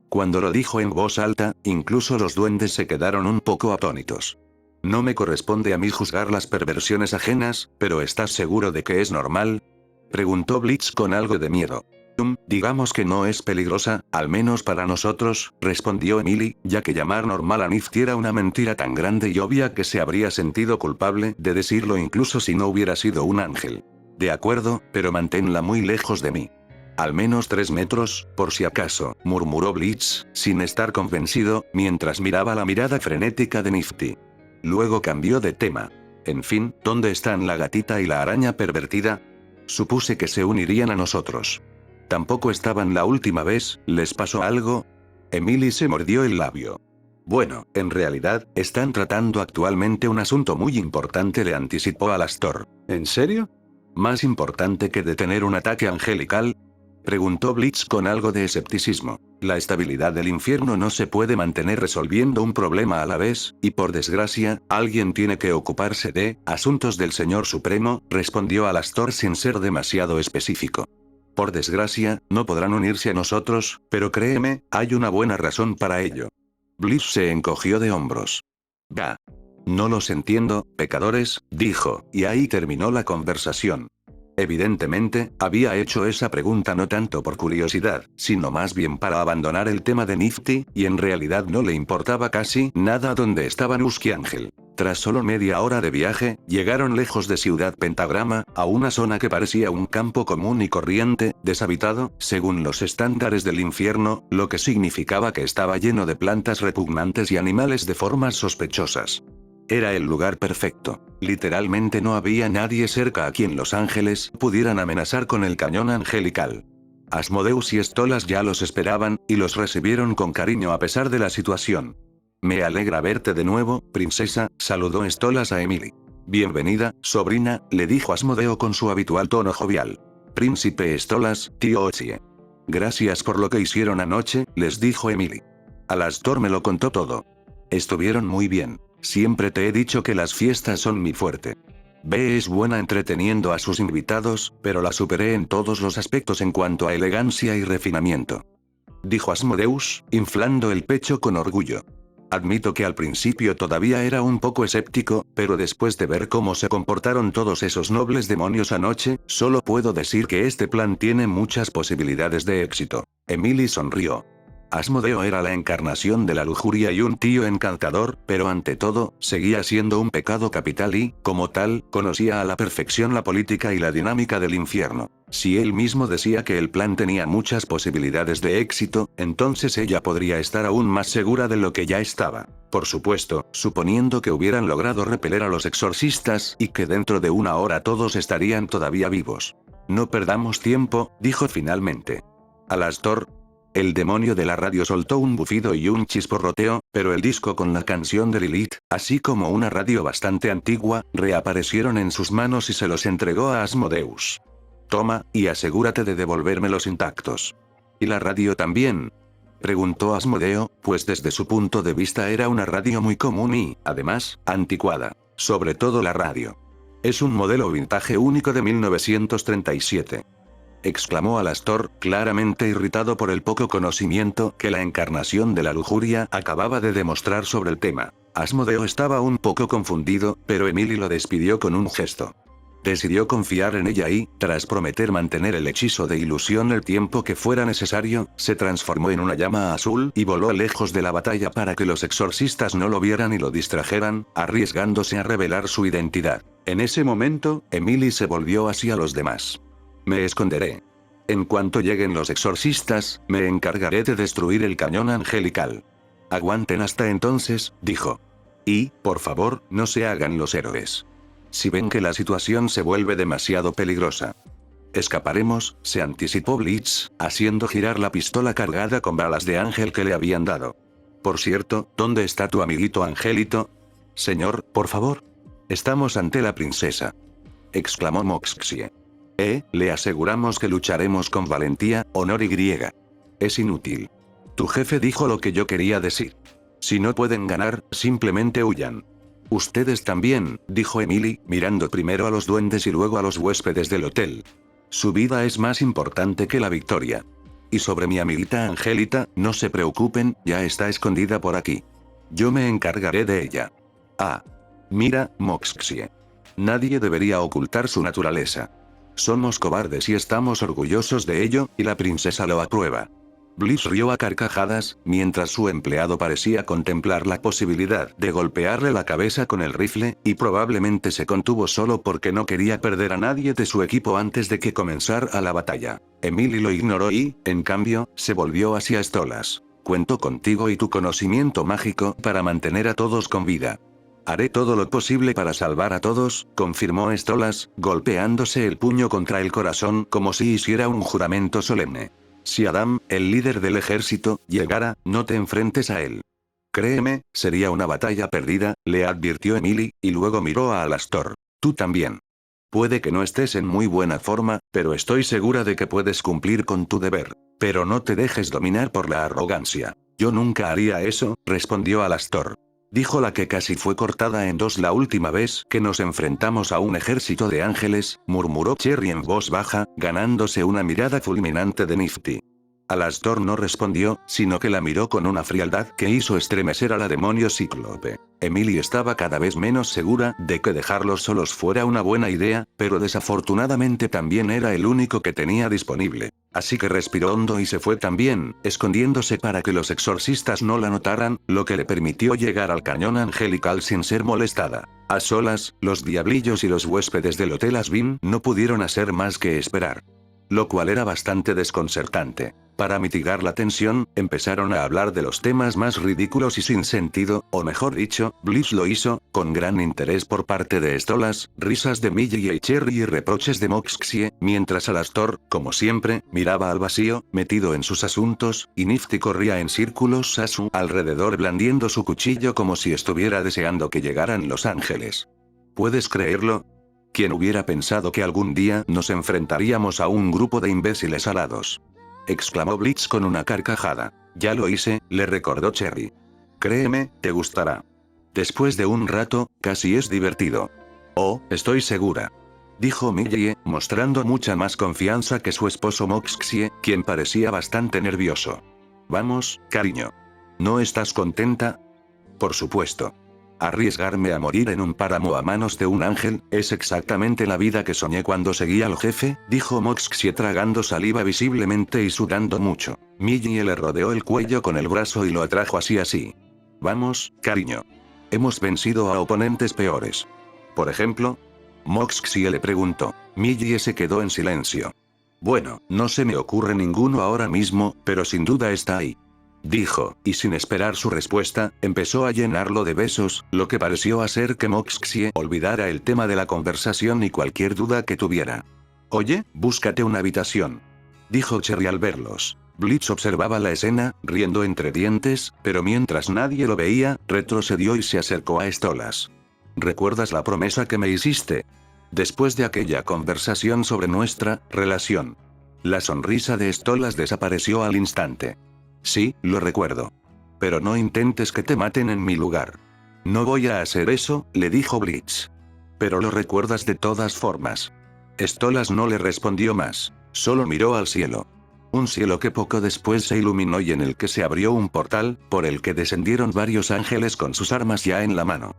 Cuando lo dijo en voz alta, incluso los duendes se quedaron un poco atónitos. No me corresponde a mí juzgar las perversiones ajenas, pero ¿estás seguro de que es normal? Preguntó Blitz con algo de miedo. Digamos que no es peligrosa, al menos para nosotros, respondió Emily, ya que llamar normal a Nifty era una mentira tan grande y obvia que se habría sentido culpable de decirlo incluso si no hubiera sido un ángel. De acuerdo, pero manténla muy lejos de mí. Al menos 3 metros, por si acaso, murmuró Blitz, sin estar convencido, mientras miraba la mirada frenética de Nifty. Luego cambió de tema. En fin, ¿dónde están la gatita y la araña pervertida? Supuse que se unirían a nosotros. Tampoco estaban la última vez, ¿les pasó algo? Emily se mordió el labio. Bueno, en realidad, están tratando actualmente un asunto muy importante, le anticipó Alastor. ¿En serio? ¿Más importante que detener un ataque angelical? Preguntó Blitz con algo de escepticismo. La estabilidad del infierno no se puede mantener resolviendo un problema a la vez, y por desgracia, alguien tiene que ocuparse de asuntos del Señor Supremo, respondió Alastor sin ser demasiado específico. Por desgracia, no podrán unirse a nosotros, pero créeme, hay una buena razón para ello. Blitz se encogió de hombros. Bah. No los entiendo, pecadores, dijo, y ahí terminó la conversación. Evidentemente, había hecho esa pregunta no tanto por curiosidad, sino más bien para abandonar el tema de Nifty, y en realidad no le importaba casi nada dónde estaba Nusky Ángel. Tras solo media hora de viaje, llegaron lejos de Ciudad Pentagrama, a una zona que parecía un campo común y corriente, deshabitado, según los estándares del infierno, lo que significaba que estaba lleno de plantas repugnantes y animales de formas sospechosas. Era el lugar perfecto. Literalmente no había nadie cerca a quien los ángeles pudieran amenazar con el cañón angelical. Asmodeus y Stolas ya los esperaban, y los recibieron con cariño a pesar de la situación. Me alegra verte de nuevo, princesa, saludó Stolas a Emily. Bienvenida, sobrina, le dijo Asmodeo con su habitual tono jovial. Príncipe Stolas, tío Ochie. Gracias por lo que hicieron anoche, les dijo Emily. Alastor me lo contó todo. Estuvieron muy bien. Siempre te he dicho que las fiestas son mi fuerte. B es buena entreteniendo a sus invitados, pero la superé en todos los aspectos en cuanto a elegancia y refinamiento. Dijo Asmodeus, inflando el pecho con orgullo. Admito que al principio todavía era un poco escéptico, pero después de ver cómo se comportaron todos esos nobles demonios anoche, solo puedo decir que este plan tiene muchas posibilidades de éxito. Emily sonrió. Asmodeo era la encarnación de la lujuria y un tío encantador, pero ante todo, seguía siendo un pecado capital y, como tal, conocía a la perfección la política y la dinámica del infierno. Si él mismo decía que el plan tenía muchas posibilidades de éxito, entonces ella podría estar aún más segura de lo que ya estaba. Por supuesto, suponiendo que hubieran logrado repeler a los exorcistas y que dentro de una hora todos estarían todavía vivos. No perdamos tiempo, dijo finalmente. Alastor. El demonio de la radio soltó un bufido y un chisporroteo, pero el disco con la canción de Lilith, así como una radio bastante antigua, reaparecieron en sus manos y se los entregó a Asmodeus. Toma, y asegúrate de devolvérmelos intactos. ¿Y la radio también? Preguntó Asmodeo, pues desde su punto de vista era una radio muy común y, además, anticuada. Sobre todo la radio. Es un modelo vintage único de 1937. Exclamó Alastor, claramente irritado por el poco conocimiento que la encarnación de la lujuria acababa de demostrar sobre el tema. Asmodeo estaba un poco confundido, pero Emily lo despidió con un gesto. Decidió confiar en ella y, tras prometer mantener el hechizo de ilusión el tiempo que fuera necesario, se transformó en una llama azul y voló lejos de la batalla para que los exorcistas no lo vieran y lo distrajeran, arriesgándose a revelar su identidad. En ese momento, Emily se volvió hacia los demás. Me esconderé. En cuanto lleguen los exorcistas, me encargaré de destruir el cañón angelical. Aguanten hasta entonces, dijo. Y, por favor, no se hagan los héroes. Si ven que la situación se vuelve demasiado peligrosa. Escaparemos, se anticipó Blitz, haciendo girar la pistola cargada con balas de ángel que le habían dado. Por cierto, ¿dónde está tu amiguito Angelito? Señor, por favor. Estamos ante la princesa. Exclamó Moxxie. Le aseguramos que lucharemos con valentía, honor y griega. Es inútil. Tu jefe dijo lo que yo quería decir. Si no pueden ganar, simplemente huyan. Ustedes también, dijo Emily, mirando primero a los duendes y luego a los huéspedes del hotel. Su vida es más importante que la victoria. Y sobre mi amiguita Angelita, no se preocupen, ya está escondida por aquí. Yo me encargaré de ella. Ah. Mira, Moxxie. Nadie debería ocultar su naturaleza. Somos cobardes y estamos orgullosos de ello, y la princesa lo aprueba. Bliss rió a carcajadas, mientras su empleado parecía contemplar la posibilidad de golpearle la cabeza con el rifle, y probablemente se contuvo solo porque no quería perder a nadie de su equipo antes de que comenzara la batalla. Emily lo ignoró y, en cambio, se volvió hacia Stolas. Cuento contigo y tu conocimiento mágico para mantener a todos con vida. Haré todo lo posible para salvar a todos, confirmó Stolas, golpeándose el puño contra el corazón como si hiciera un juramento solemne. Si Adam, el líder del ejército, llegara, no te enfrentes a él. Créeme, sería una batalla perdida, le advirtió Emily, y luego miró a Alastor. Tú también. Puede que no estés en muy buena forma, pero estoy segura de que puedes cumplir con tu deber. Pero no te dejes dominar por la arrogancia. Yo nunca haría eso, respondió Alastor. Dijo la que casi fue cortada en dos la última vez que nos enfrentamos a un ejército de ángeles, murmuró Cherry en voz baja, ganándose una mirada fulminante de Nifty. Alastor no respondió, sino que la miró con una frialdad que hizo estremecer a la demonio cíclope. Emily estaba cada vez menos segura de que dejarlos solos fuera una buena idea, pero desafortunadamente también era el único que tenía disponible. Así que respiró hondo y se fue también, escondiéndose para que los exorcistas no la notaran, lo que le permitió llegar al cañón angelical sin ser molestada. A solas, los diablillos y los huéspedes del Hotel Asbin no pudieron hacer más que esperar. Lo cual era bastante desconcertante. Para mitigar la tensión, empezaron a hablar de los temas más ridículos y sin sentido, o mejor dicho, Bliss lo hizo, con gran interés por parte de Stolas, risas de Millie y Cherry y reproches de Moxxie, mientras Alastor, como siempre, miraba al vacío, metido en sus asuntos, y Nifty corría en círculos a su alrededor blandiendo su cuchillo como si estuviera deseando que llegaran los ángeles. ¿Puedes creerlo? ¿Quién hubiera pensado que algún día nos enfrentaríamos a un grupo de imbéciles alados? Exclamó Blitz con una carcajada. Ya lo hice, le recordó Cherry. Créeme, te gustará. Después de un rato, casi es divertido. Oh, estoy segura. Dijo Millie, mostrando mucha más confianza que su esposo Moxxie, quien parecía bastante nervioso. Vamos, cariño. ¿No estás contenta? Por supuesto. Arriesgarme a morir en un páramo a manos de un ángel, es exactamente la vida que soñé cuando seguí al jefe, dijo Moxxie tragando saliva visiblemente y sudando mucho. Millie le rodeó el cuello con el brazo y lo atrajo así. Vamos, cariño. Hemos vencido a oponentes peores. Por ejemplo, Moxxie le preguntó. Millie se quedó en silencio. Bueno, no se me ocurre ninguno ahora mismo, pero sin duda está ahí. Dijo, y sin esperar su respuesta, empezó a llenarlo de besos, lo que pareció hacer que Moxxie olvidara el tema de la conversación y cualquier duda que tuviera. Oye, búscate una habitación. Dijo Cherry al verlos. Blitz observaba la escena, riendo entre dientes, pero mientras nadie lo veía, retrocedió y se acercó a Stolas. ¿Recuerdas la promesa que me hiciste? Después de aquella conversación sobre nuestra relación. La sonrisa de Stolas desapareció al instante. Sí, lo recuerdo. Pero no intentes que te maten en mi lugar. No voy a hacer eso, le dijo Blitz. Pero lo recuerdas de todas formas. Stolas no le respondió más, solo miró al cielo. Un cielo que poco después se iluminó y en el que se abrió un portal, por el que descendieron varios ángeles con sus armas ya en la mano.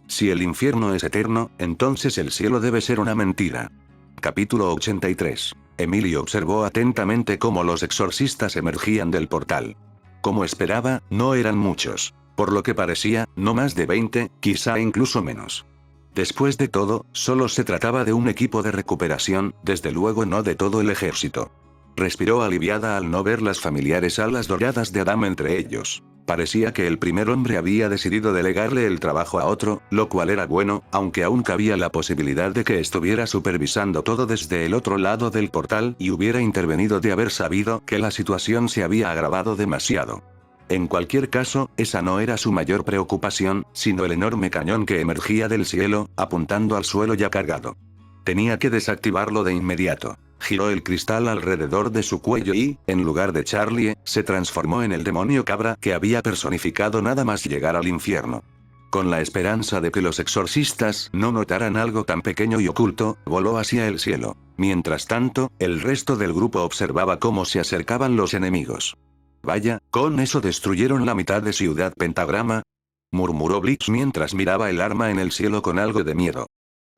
Si el infierno es eterno, entonces el cielo debe ser una mentira. Capítulo 83. Emily observó atentamente cómo los exorcistas emergían del portal. Como esperaba, no eran muchos. Por lo que parecía, no más de 20, quizá incluso menos. Después de todo, solo se trataba de un equipo de recuperación, desde luego no de todo el ejército. Respiró aliviada al no ver las familiares alas doradas de Adam entre ellos. Parecía que el primer hombre había decidido delegarle el trabajo a otro, lo cual era bueno, aunque aún cabía la posibilidad de que estuviera supervisando todo desde el otro lado del portal y hubiera intervenido de haber sabido que la situación se había agravado demasiado. En cualquier caso, esa no era su mayor preocupación, sino el enorme cañón que emergía del cielo, apuntando al suelo ya cargado. Tenía que desactivarlo de inmediato. Giró el cristal alrededor de su cuello y, en lugar de Charlie, se transformó en el demonio cabra que había personificado nada más llegar al infierno. Con la esperanza de que los exorcistas no notaran algo tan pequeño y oculto, voló hacia el cielo. Mientras tanto, el resto del grupo observaba cómo se acercaban los enemigos. Vaya, con eso destruyeron la mitad de Ciudad Pentagrama, murmuró Blitz mientras miraba el arma en el cielo con algo de miedo.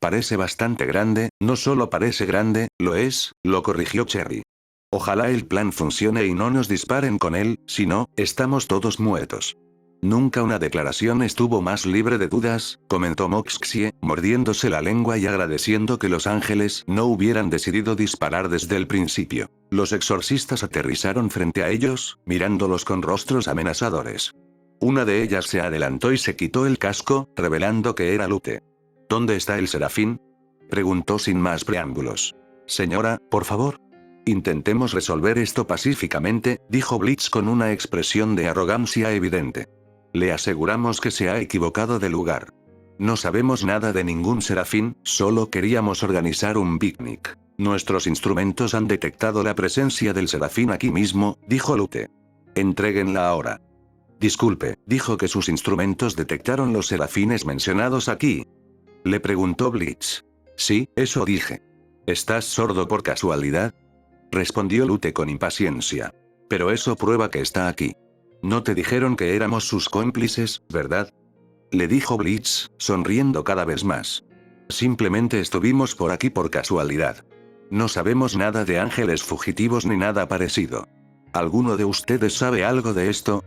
Parece bastante grande, no solo parece grande, lo es, lo corrigió Cherry. Ojalá el plan funcione y no nos disparen con él, si no, estamos todos muertos. Nunca una declaración estuvo más libre de dudas, comentó Moxxie, mordiéndose la lengua y agradeciendo que los ángeles no hubieran decidido disparar desde el principio. Los exorcistas aterrizaron frente a ellos, mirándolos con rostros amenazadores. Una de ellas se adelantó y se quitó el casco, revelando que era Lute. ¿Dónde está el serafín? Preguntó sin más preámbulos. Señora, por favor. Intentemos resolver esto pacíficamente, dijo Blitz con una expresión de arrogancia evidente. Le aseguramos que se ha equivocado de lugar. No sabemos nada de ningún serafín, solo queríamos organizar un picnic. Nuestros instrumentos han detectado la presencia del serafín aquí mismo, dijo Lute. Entréguenla ahora. Disculpe, dijo que sus instrumentos detectaron los serafines mencionados aquí. Le preguntó Blitz. Sí, eso dije. ¿Estás sordo por casualidad? Respondió Lute con impaciencia. Pero eso prueba que está aquí. No te dijeron que éramos sus cómplices, ¿verdad? Le dijo Blitz, sonriendo cada vez más. Simplemente estuvimos por aquí por casualidad. No sabemos nada de ángeles fugitivos ni nada parecido. ¿Alguno de ustedes sabe algo de esto?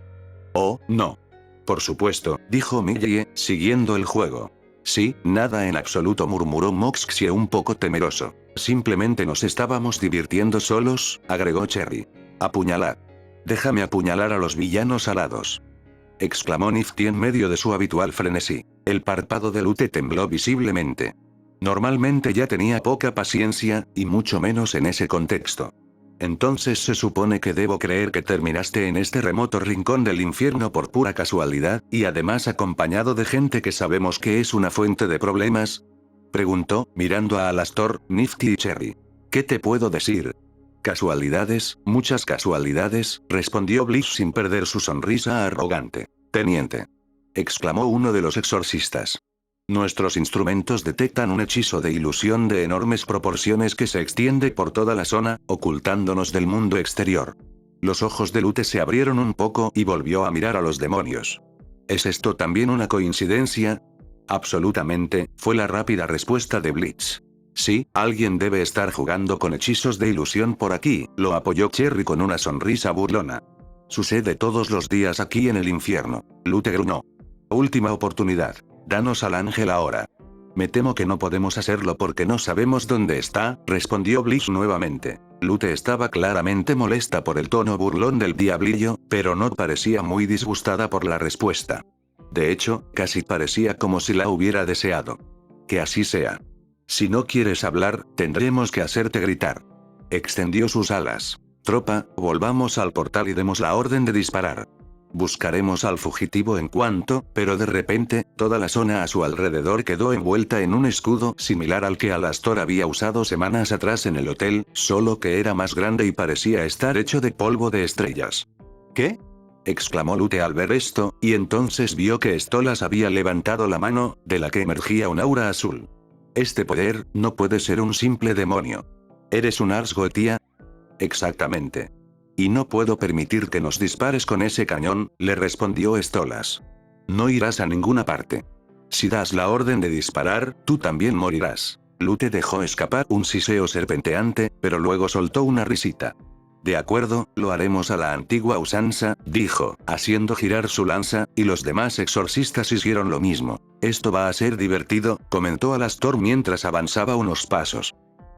Oh, no. Por supuesto, dijo Millie, siguiendo el juego. Sí, nada en absoluto, murmuró Moxxie un poco temeroso. Simplemente nos estábamos divirtiendo solos, agregó Cherry. Apuñalad. Déjame apuñalar a los villanos alados. Exclamó Nifty en medio de su habitual frenesí. El párpado de Lute tembló visiblemente. Normalmente ya tenía poca paciencia, y mucho menos en ese contexto. Entonces se supone que debo creer que terminaste en este remoto rincón del infierno por pura casualidad, y además acompañado de gente que sabemos que es una fuente de problemas. Preguntó, mirando a Alastor, Nifty y Cherry. ¿Qué te puedo decir? Casualidades, muchas casualidades, respondió Blitz sin perder su sonrisa arrogante. Teniente. Exclamó uno de los exorcistas. Nuestros instrumentos detectan un hechizo de ilusión de enormes proporciones que se extiende por toda la zona, ocultándonos del mundo exterior. Los ojos de Lute se abrieron un poco y volvió a mirar a los demonios. ¿Es esto también una coincidencia? Absolutamente, fue la rápida respuesta de Blitz. Sí, alguien debe estar jugando con hechizos de ilusión por aquí, lo apoyó Cherry con una sonrisa burlona. Sucede todos los días aquí en el infierno. Lute gruñó. Última oportunidad. Danos al ángel ahora. Me temo que no podemos hacerlo porque no sabemos dónde está, respondió Blitz nuevamente. Lute estaba claramente molesta por el tono burlón del diablillo, pero no parecía muy disgustada por la respuesta. De hecho, casi parecía como si la hubiera deseado. Que así sea. Si no quieres hablar, tendremos que hacerte gritar. Extendió sus alas. Tropa, volvamos al portal y demos la orden de disparar. Buscaremos al fugitivo en cuanto, pero de repente, toda la zona a su alrededor quedó envuelta en un escudo similar al que Alastor había usado semanas atrás en el hotel, solo que era más grande y parecía estar hecho de polvo de estrellas. ¿Qué? Exclamó Lute al ver esto, y entonces vio que Stolas había levantado la mano, de la que emergía un aura azul. Este poder, no puede ser un simple demonio. ¿Eres un Ars Goetia? Exactamente. Y no puedo permitir que nos dispares con ese cañón, le respondió Stolas. No irás a ninguna parte. Si das la orden de disparar, tú también morirás. Lute dejó escapar un siseo serpenteante, pero luego soltó una risita. De acuerdo, lo haremos a la antigua usanza, dijo, haciendo girar su lanza, y los demás exorcistas hicieron lo mismo. Esto va a ser divertido, comentó Alastor mientras avanzaba unos pasos.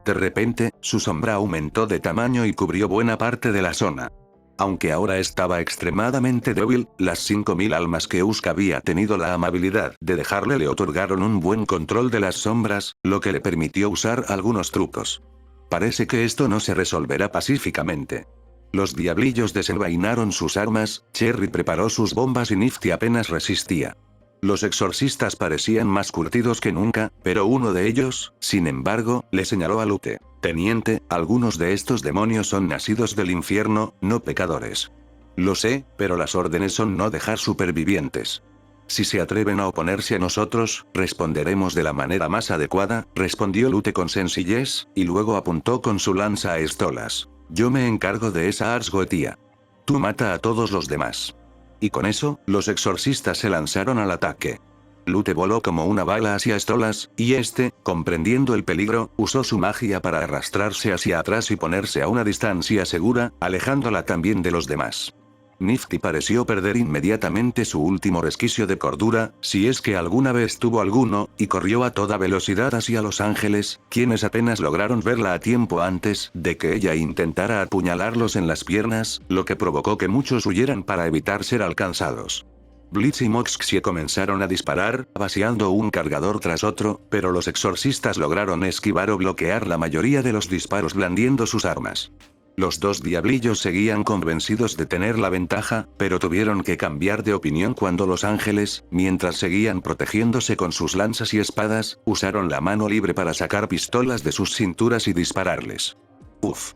De repente, su sombra aumentó de tamaño y cubrió buena parte de la zona. Aunque ahora estaba extremadamente débil, las 5000 almas que Usk había tenido la amabilidad de dejarle le otorgaron un buen control de las sombras, lo que le permitió usar algunos trucos. Parece que esto no se resolverá pacíficamente. Los diablillos desenvainaron sus armas, Cherry preparó sus bombas y Nifty apenas resistía. Los exorcistas parecían más curtidos que nunca, pero uno de ellos, sin embargo, le señaló a Lute. Teniente, algunos de estos demonios son nacidos del infierno, no pecadores. Lo sé, pero las órdenes son no dejar supervivientes. Si se atreven a oponerse a nosotros, responderemos de la manera más adecuada, respondió Lute con sencillez, y luego apuntó con su lanza a Stolas. Yo me encargo de esa Ars Goetia. Tú mata a todos los demás. Y con eso, los exorcistas se lanzaron al ataque. Lute voló como una bala hacia Stolas, y este, comprendiendo el peligro, usó su magia para arrastrarse hacia atrás y ponerse a una distancia segura, alejándola también de los demás. Nifty pareció perder inmediatamente su último resquicio de cordura, si es que alguna vez tuvo alguno, y corrió a toda velocidad hacia los ángeles, quienes apenas lograron verla a tiempo antes de que ella intentara apuñalarlos en las piernas, lo que provocó que muchos huyeran para evitar ser alcanzados. Blitz y Moxxie comenzaron a disparar, vaciando un cargador tras otro, pero los exorcistas lograron esquivar o bloquear la mayoría de los disparos blandiendo sus armas. Los dos diablillos seguían convencidos de tener la ventaja, pero tuvieron que cambiar de opinión cuando los ángeles, mientras seguían protegiéndose con sus lanzas y espadas, usaron la mano libre para sacar pistolas de sus cinturas y dispararles. Uf.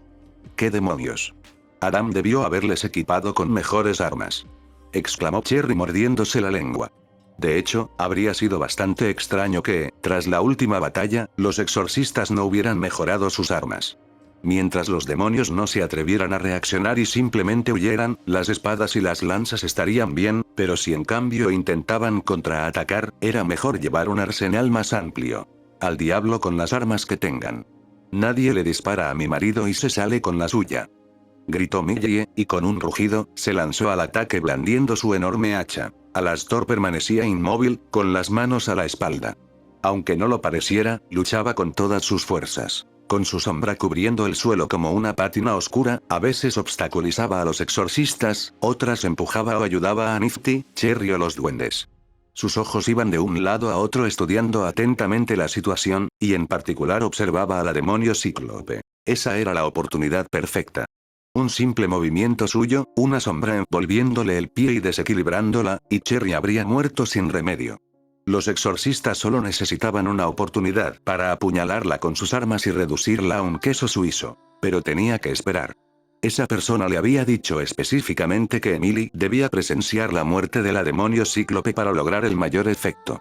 ¿Qué demonios? Adam debió haberles equipado con mejores armas. Exclamó Cherry mordiéndose la lengua. De hecho, habría sido bastante extraño que, tras la última batalla, los exorcistas no hubieran mejorado sus armas. Mientras los demonios no se atrevieran a reaccionar y simplemente huyeran, las espadas y las lanzas estarían bien, pero si en cambio intentaban contraatacar, era mejor llevar un arsenal más amplio. Al diablo con las armas que tengan. Nadie le dispara a mi marido y se sale con la suya. Gritó Millie, y con un rugido, se lanzó al ataque blandiendo su enorme hacha. Alastor permanecía inmóvil, con las manos a la espalda. Aunque no lo pareciera, luchaba con todas sus fuerzas. Con su sombra cubriendo el suelo como una pátina oscura, a veces obstaculizaba a los exorcistas, otras empujaba o ayudaba a Nifty, Cherry o los duendes. Sus ojos iban de un lado a otro estudiando atentamente la situación, y en particular observaba a la demonio cíclope. Esa era la oportunidad perfecta. Un simple movimiento suyo, una sombra envolviéndole el pie y desequilibrándola, y Cherry habría muerto sin remedio. Los exorcistas solo necesitaban una oportunidad para apuñalarla con sus armas y reducirla a un queso suizo. Pero tenía que esperar. Esa persona le había dicho específicamente que Emily debía presenciar la muerte de la demonio cíclope para lograr el mayor efecto.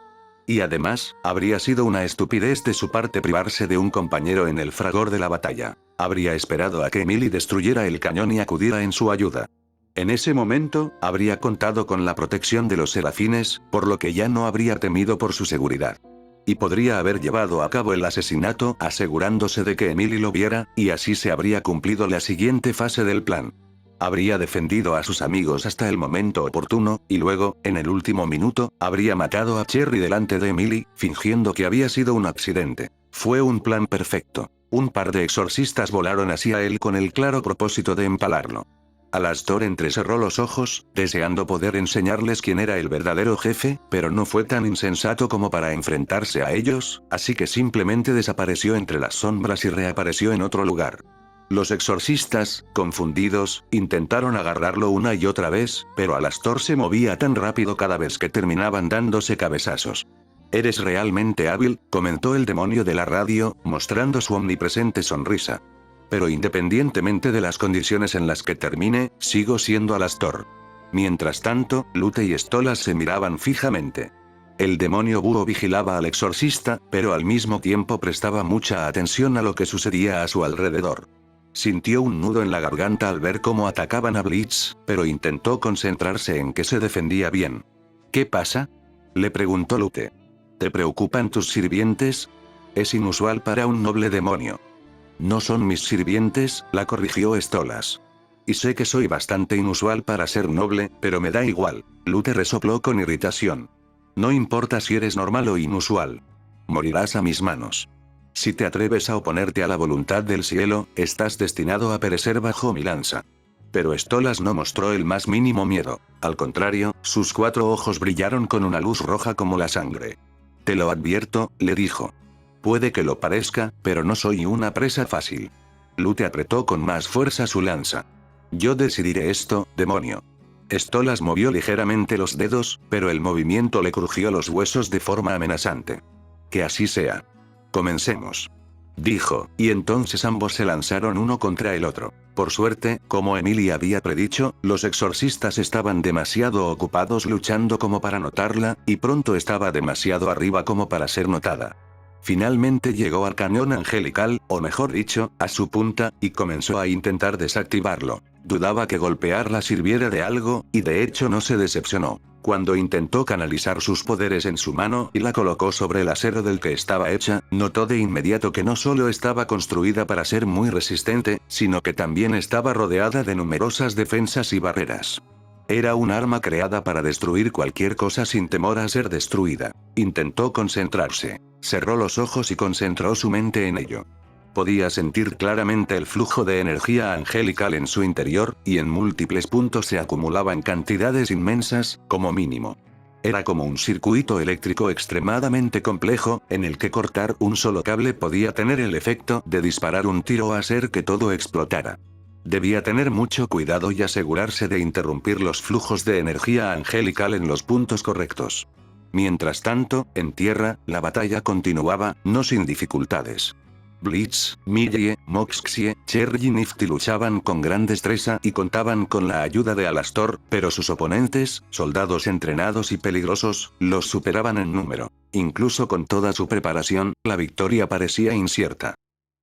Y además, habría sido una estupidez de su parte privarse de un compañero en el fragor de la batalla. Habría esperado a que Emily destruyera el cañón y acudiera en su ayuda. En ese momento, habría contado con la protección de los serafines, por lo que ya no habría temido por su seguridad. Y podría haber llevado a cabo el asesinato asegurándose de que Emily lo viera, y así se habría cumplido la siguiente fase del plan. Habría defendido a sus amigos hasta el momento oportuno, y luego, en el último minuto, habría matado a Cherry delante de Emily, fingiendo que había sido un accidente. Fue un plan perfecto. Un par de exorcistas volaron hacia él con el claro propósito de empalarlo. Alastor entrecerró los ojos, deseando poder enseñarles quién era el verdadero jefe, pero no fue tan insensato como para enfrentarse a ellos, así que simplemente desapareció entre las sombras y reapareció en otro lugar. Los exorcistas, confundidos, intentaron agarrarlo una y otra vez, pero Alastor se movía tan rápido cada vez que terminaban dándose cabezazos. «Eres realmente hábil», comentó el demonio de la radio, mostrando su omnipresente sonrisa. «Pero independientemente de las condiciones en las que termine, sigo siendo Alastor». Mientras tanto, Lute y Stolas se miraban fijamente. El demonio búho vigilaba al exorcista, pero al mismo tiempo prestaba mucha atención a lo que sucedía a su alrededor. Sintió un nudo en la garganta al ver cómo atacaban a Blitz, pero intentó concentrarse en que se defendía bien. «¿Qué pasa?», le preguntó Lute. «¿Te preocupan tus sirvientes? Es inusual para un noble demonio». «No son mis sirvientes», la corrigió Stolas. «Y sé que soy bastante inusual para ser noble, pero me da igual», Lute resopló con irritación. «No importa si eres normal o inusual. Morirás a mis manos. Si te atreves a oponerte a la voluntad del cielo, estás destinado a perecer bajo mi lanza». Pero Stolas no mostró el más mínimo miedo. Al contrario, sus 4 ojos brillaron con una luz roja como la sangre. «Te lo advierto», le dijo. «Puede que lo parezca, pero no soy una presa fácil». Lute apretó con más fuerza su lanza. «Yo decidiré esto, demonio». Stolas movió ligeramente los dedos, pero el movimiento le crujió los huesos de forma amenazante. «Que así sea. Comencemos», dijo, y entonces ambos se lanzaron uno contra el otro. Por suerte, como Emily había predicho, los exorcistas estaban demasiado ocupados luchando como para notarla, y pronto estaba demasiado arriba como para ser notada. Finalmente llegó al cañón angelical, o mejor dicho, a su punta, y comenzó a intentar desactivarlo. Dudaba que golpearla sirviera de algo, y de hecho no se decepcionó. Cuando intentó canalizar sus poderes en su mano y la colocó sobre el acero del que estaba hecha, notó de inmediato que no solo estaba construida para ser muy resistente, sino que también estaba rodeada de numerosas defensas y barreras. Era un arma creada para destruir cualquier cosa sin temor a ser destruida. Intentó concentrarse. Cerró los ojos y concentró su mente en ello. Podía sentir claramente el flujo de energía angelical en su interior, y en múltiples puntos se acumulaba en cantidades inmensas, como mínimo. Era como un circuito eléctrico extremadamente complejo, en el que cortar un solo cable podía tener el efecto de disparar un tiro o hacer que todo explotara. Debía tener mucho cuidado y asegurarse de interrumpir los flujos de energía angelical en los puntos correctos. Mientras tanto, en tierra, la batalla continuaba, no sin dificultades. Blitz, Millie, Moxie, Cherry y Nifty luchaban con gran destreza y contaban con la ayuda de Alastor, pero sus oponentes, soldados entrenados y peligrosos, los superaban en número. Incluso con toda su preparación, la victoria parecía incierta.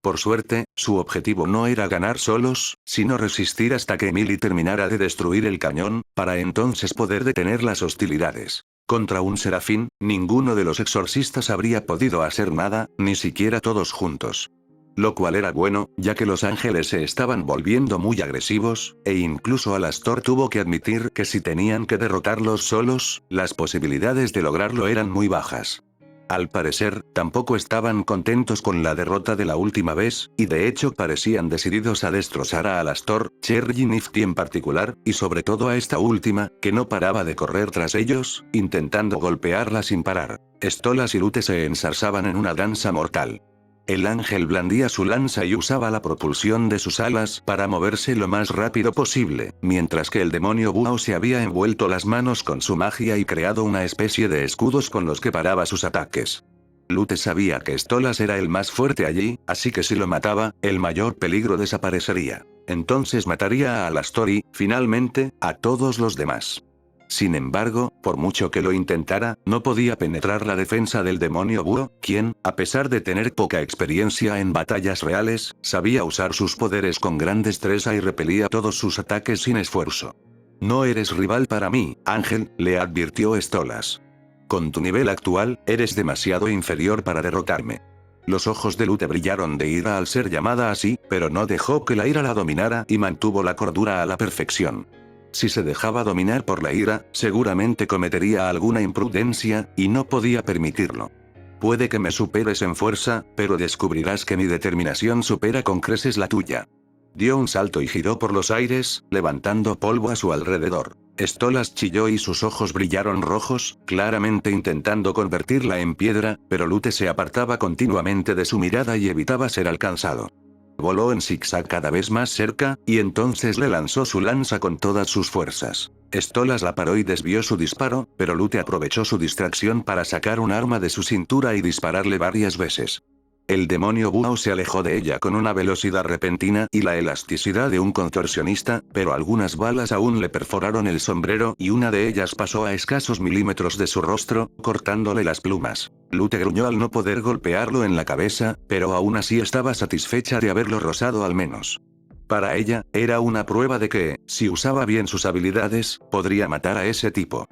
Por suerte, su objetivo no era ganar solos, sino resistir hasta que Emily terminara de destruir el cañón, para entonces poder detener las hostilidades. Contra un serafín, ninguno de los exorcistas habría podido hacer nada, ni siquiera todos juntos. Lo cual era bueno, ya que los ángeles se estaban volviendo muy agresivos, e incluso Alastor tuvo que admitir que si tenían que derrotarlos solos, las posibilidades de lograrlo eran muy bajas. Al parecer, tampoco estaban contentos con la derrota de la última vez, y de hecho parecían decididos a destrozar a Alastor, Cherry y Nifty en particular, y sobre todo a esta última, que no paraba de correr tras ellos, intentando golpearla sin parar. Stolas y Lute se ensarzaban en una danza mortal. El ángel blandía su lanza y usaba la propulsión de sus alas para moverse lo más rápido posible, mientras que el demonio búho se había envuelto las manos con su magia y creado una especie de escudos con los que paraba sus ataques. Lute sabía que Stolas era el más fuerte allí, así que si lo mataba, el mayor peligro desaparecería. Entonces mataría a Alastor y, finalmente, a todos los demás. Sin embargo, por mucho que lo intentara, no podía penetrar la defensa del demonio búho, quien, a pesar de tener poca experiencia en batallas reales, sabía usar sus poderes con gran destreza y repelía todos sus ataques sin esfuerzo. No eres rival para mí, Ángel, le advirtió Stolas. Con tu nivel actual, eres demasiado inferior para derrotarme. Los ojos de Lute brillaron de ira al ser llamada así, pero no dejó que la ira la dominara y mantuvo la cordura a la perfección. Si se dejaba dominar por la ira, seguramente cometería alguna imprudencia, y no podía permitirlo. Puede que me superes en fuerza, pero descubrirás que mi determinación supera con creces la tuya. Dio un salto y giró por los aires, levantando polvo a su alrededor. Stolas chilló y sus ojos brillaron rojos, claramente intentando convertirla en piedra, pero Lute se apartaba continuamente de su mirada y evitaba ser alcanzado. Voló en zigzag cada vez más cerca, y entonces le lanzó su lanza con todas sus fuerzas. Stolas la paró y desvió su disparo, pero Lute aprovechó su distracción para sacar un arma de su cintura y dispararle varias veces. El demonio búho se alejó de ella con una velocidad repentina y la elasticidad de un contorsionista, pero algunas balas aún le perforaron el sombrero y una de ellas pasó a escasos milímetros de su rostro, cortándole las plumas. Lute gruñó al no poder golpearlo en la cabeza, pero aún así estaba satisfecha de haberlo rozado al menos. Para ella, era una prueba de que, si usaba bien sus habilidades, podría matar a ese tipo.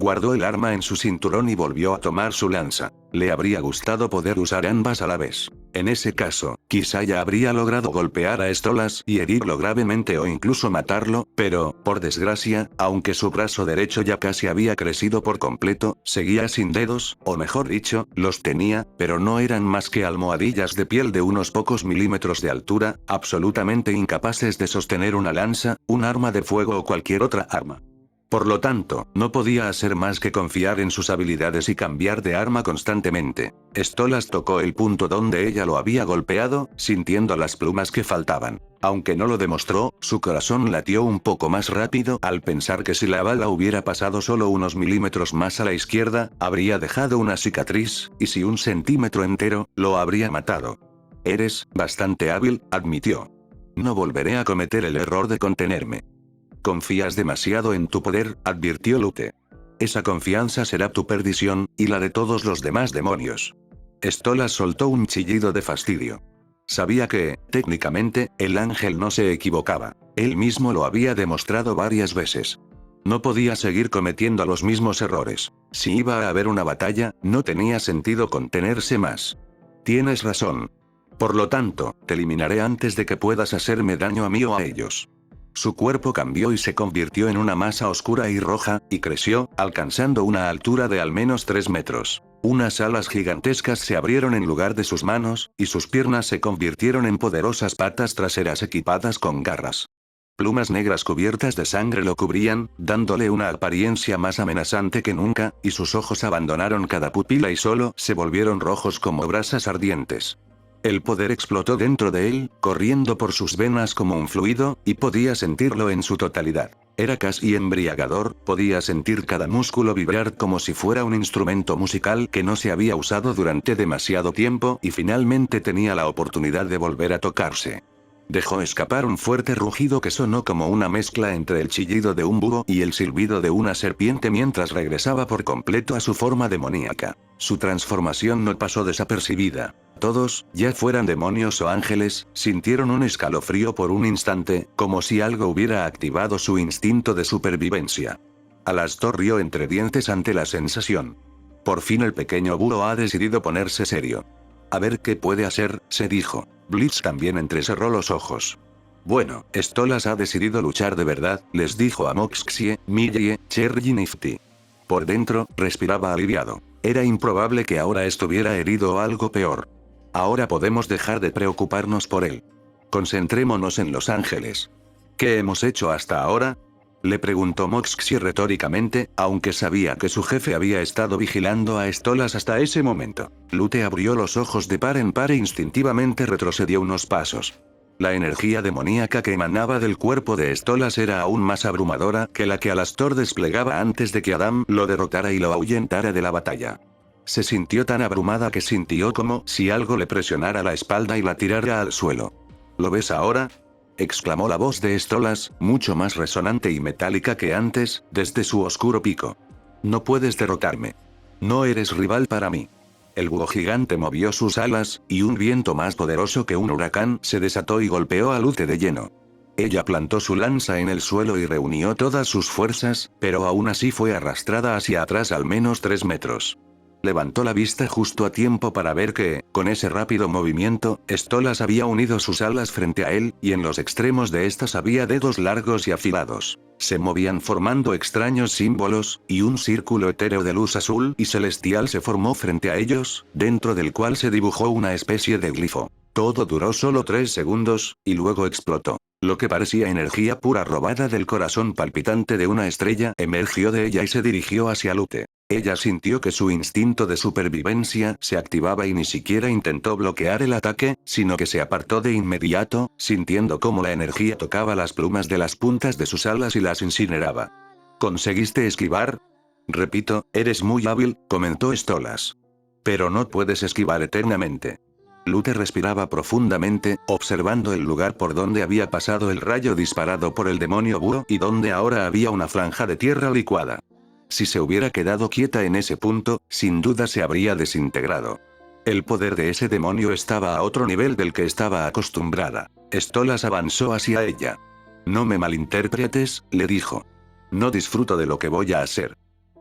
Guardó el arma en su cinturón y volvió a tomar su lanza. Le habría gustado poder usar ambas a la vez. En ese caso, quizá ya habría logrado golpear a Stolas y herirlo gravemente o incluso matarlo, pero, por desgracia, aunque su brazo derecho ya casi había crecido por completo, seguía sin dedos, o mejor dicho, los tenía, pero no eran más que almohadillas de piel de unos pocos milímetros de altura, absolutamente incapaces de sostener una lanza, un arma de fuego o cualquier otra arma. Por lo tanto, no podía hacer más que confiar en sus habilidades y cambiar de arma constantemente. Stolas tocó el punto donde ella lo había golpeado, sintiendo las plumas que faltaban. Aunque no lo demostró, su corazón latió un poco más rápido al pensar que si la bala hubiera pasado solo unos milímetros más a la izquierda, habría dejado una cicatriz, y si un centímetro entero, lo habría matado. Eres bastante hábil, admitió. No volveré a cometer el error de contenerme. Confías demasiado en tu poder, advirtió Lute. Esa confianza será tu perdición, y la de todos los demás demonios. Stolas soltó un chillido de fastidio. Sabía que, técnicamente, el ángel no se equivocaba. Él mismo lo había demostrado varias veces. No podía seguir cometiendo los mismos errores. Si iba a haber una batalla, no tenía sentido contenerse más. Tienes razón. Por lo tanto, te eliminaré antes de que puedas hacerme daño a mí o a ellos. Su cuerpo cambió y se convirtió en una masa oscura y roja, y creció, alcanzando una altura de al menos 3 metros. Unas alas gigantescas se abrieron en lugar de sus manos, y sus piernas se convirtieron en poderosas patas traseras equipadas con garras. Plumas negras cubiertas de sangre lo cubrían, dándole una apariencia más amenazante que nunca, y sus ojos abandonaron cada pupila y solo se volvieron rojos como brasas ardientes. El poder explotó dentro de él, corriendo por sus venas como un fluido, y podía sentirlo en su totalidad. Era casi embriagador, podía sentir cada músculo vibrar como si fuera un instrumento musical que no se había usado durante demasiado tiempo y finalmente tenía la oportunidad de volver a tocarse. Dejó escapar un fuerte rugido que sonó como una mezcla entre el chillido de un búho y el silbido de una serpiente mientras regresaba por completo a su forma demoníaca. Su transformación no pasó desapercibida. Todos, ya fueran demonios o ángeles, sintieron un escalofrío por un instante, como si algo hubiera activado su instinto de supervivencia. Alastor rió entre dientes ante la sensación. Por fin el pequeño búho ha decidido ponerse serio. A ver qué puede hacer, se dijo. Blitz también entrecerró los ojos. Bueno, Stolas ha decidido luchar de verdad, les dijo a Moxxie, Millie, Cherry y Nifty. Por dentro, respiraba aliviado. Era improbable que ahora estuviera herido o algo peor. Ahora podemos dejar de preocuparnos por él. Concentrémonos en los ángeles. ¿Qué hemos hecho hasta ahora? Le preguntó Moxxie retóricamente, aunque sabía que su jefe había estado vigilando a Stolas hasta ese momento. Lute abrió los ojos de par en par e instintivamente retrocedió unos pasos. La energía demoníaca que emanaba del cuerpo de Stolas era aún más abrumadora que la que Alastor desplegaba antes de que Adam lo derrotara y lo ahuyentara de la batalla. Se sintió tan abrumada que sintió como si algo le presionara la espalda y la tirara al suelo. ¿Lo ves ahora? exclamó la voz de Stolas, mucho más resonante y metálica que antes, desde su oscuro pico. No puedes derrotarme. No eres rival para mí. El búho gigante movió sus alas, y un viento más poderoso que un huracán se desató y golpeó a Lute de lleno. Ella plantó su lanza en el suelo y reunió todas sus fuerzas, pero aún así fue arrastrada hacia atrás al menos 3 metros. Levantó la vista justo a tiempo para ver que, con ese rápido movimiento, Stolas había unido sus alas frente a él, y en los extremos de estas había dedos largos y afilados. Se movían formando extraños símbolos, y un círculo etéreo de luz azul y celestial se formó frente a ellos, dentro del cual se dibujó una especie de glifo. Todo duró solo 3 segundos, y luego explotó. Lo que parecía energía pura robada del corazón palpitante de una estrella emergió de ella y se dirigió hacia Lute. Ella sintió que su instinto de supervivencia se activaba y ni siquiera intentó bloquear el ataque, sino que se apartó de inmediato, sintiendo cómo la energía tocaba las plumas de las puntas de sus alas y las incineraba. ¿Conseguiste esquivar? Repito, eres muy hábil, comentó Stolas. Pero no puedes esquivar eternamente. Lute respiraba profundamente, observando el lugar por donde había pasado el rayo disparado por el demonio búho y donde ahora había una franja de tierra licuada. Si se hubiera quedado quieta en ese punto, sin duda se habría desintegrado. El poder de ese demonio estaba a otro nivel del que estaba acostumbrada. Stolas avanzó hacia ella. No me malinterpretes, le dijo. No disfruto de lo que voy a hacer.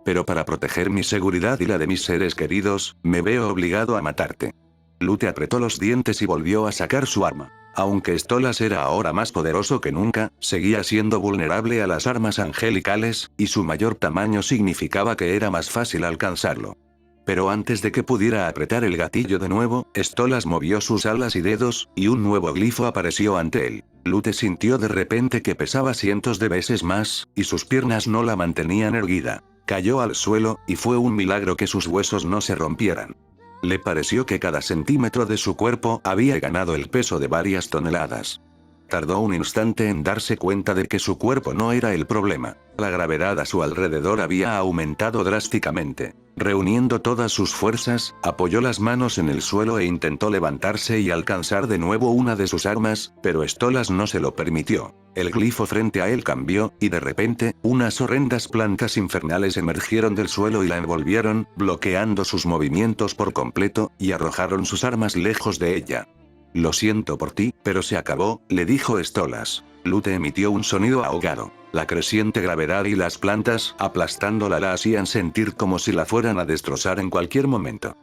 Pero para proteger mi seguridad y la de mis seres queridos, me veo obligado a matarte. Lute apretó los dientes y volvió a sacar su arma. Aunque Stolas era ahora más poderoso que nunca, seguía siendo vulnerable a las armas angelicales, y su mayor tamaño significaba que era más fácil alcanzarlo. Pero antes de que pudiera apretar el gatillo de nuevo, Stolas movió sus alas y dedos, y un nuevo glifo apareció ante él. Lute sintió de repente que pesaba cientos de veces más, y sus piernas no la mantenían erguida. Cayó al suelo, y fue un milagro que sus huesos no se rompieran. Le pareció que cada centímetro de su cuerpo había ganado el peso de varias toneladas. Tardó un instante en darse cuenta de que su cuerpo no era el problema. La gravedad a su alrededor había aumentado drásticamente. Reuniendo todas sus fuerzas, apoyó las manos en el suelo e intentó levantarse y alcanzar de nuevo una de sus armas, pero Stolas no se lo permitió. El glifo frente a él cambió, y de repente, unas horrendas plantas infernales emergieron del suelo y la envolvieron, bloqueando sus movimientos por completo, y arrojaron sus armas lejos de ella. Lo siento por ti, pero se acabó, le dijo Stolas. Lute emitió un sonido ahogado. La creciente gravedad y las plantas, aplastándola, la hacían sentir como si la fueran a destrozar en cualquier momento.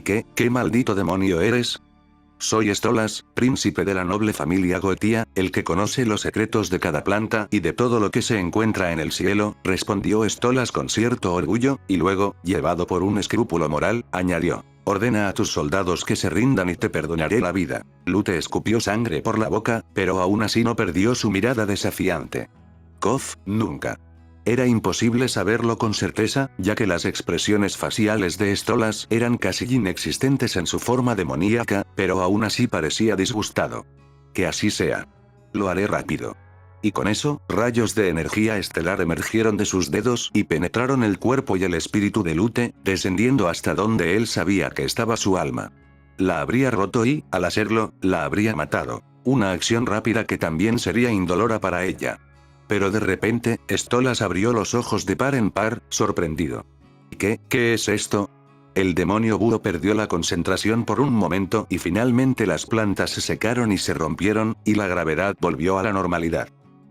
¿Qué maldito demonio eres? Soy Stolas, príncipe de la noble familia Goetia, el que conoce los secretos de cada planta y de todo lo que se encuentra en el cielo, respondió Stolas con cierto orgullo, y luego, llevado por un escrúpulo moral, añadió. Ordena a tus soldados que se rindan y te perdonaré la vida. Lute escupió sangre por la boca, pero aún así no perdió su mirada desafiante. Kof, nunca. Era imposible saberlo con certeza, ya que las expresiones faciales de Stolas eran casi inexistentes en su forma demoníaca, pero aún así parecía disgustado. Que así sea. Lo haré rápido. Y con eso, rayos de energía estelar emergieron de sus dedos y penetraron el cuerpo y el espíritu de Lute, descendiendo hasta donde él sabía que estaba su alma. La habría roto y, al hacerlo, la habría matado. Una acción rápida que también sería indolora para ella. Pero de repente, Stolas abrió los ojos de par en par, sorprendido. ¿Qué es esto? El demonio búho perdió la concentración por un momento y finalmente las plantas se secaron y se rompieron, y la gravedad volvió a la normalidad.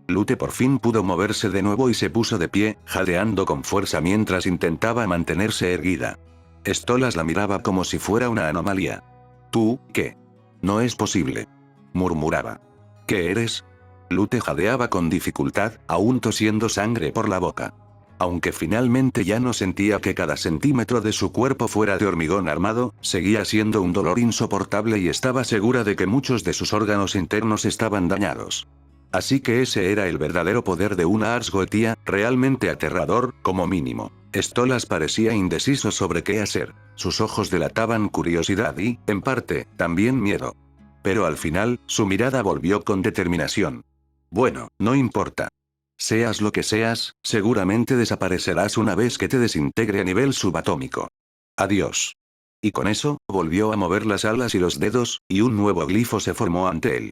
Lute por fin pudo moverse de nuevo y se puso de pie, jadeando con fuerza mientras intentaba mantenerse erguida. Stolas la miraba como si fuera una anomalía. ¿Tú, qué? No es posible. Murmuraba. ¿Qué eres? Lute jadeaba con dificultad, aún tosiendo sangre por la boca. Aunque finalmente ya no sentía que cada centímetro de su cuerpo fuera de hormigón armado, seguía siendo un dolor insoportable y estaba segura de que muchos de sus órganos internos estaban dañados. Así que ese era el verdadero poder de una Ars Goetia, realmente aterrador, como mínimo. Stolas parecía indeciso sobre qué hacer. Sus ojos delataban curiosidad y, en parte, también miedo. Pero al final, su mirada volvió con determinación. Bueno, no importa. Seas lo que seas, seguramente desaparecerás una vez que te desintegre a nivel subatómico. Adiós. Y con eso, volvió a mover las alas y los dedos, y un nuevo glifo se formó ante él.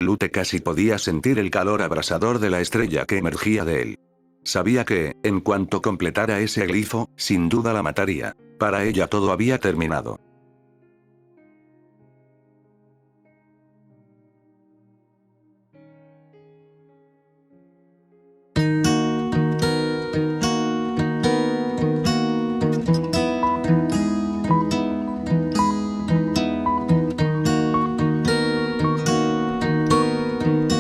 Lute casi podía sentir el calor abrasador de la estrella que emergía de él. Sabía que, en cuanto completara ese glifo, sin duda la mataría. Para ella todo había terminado.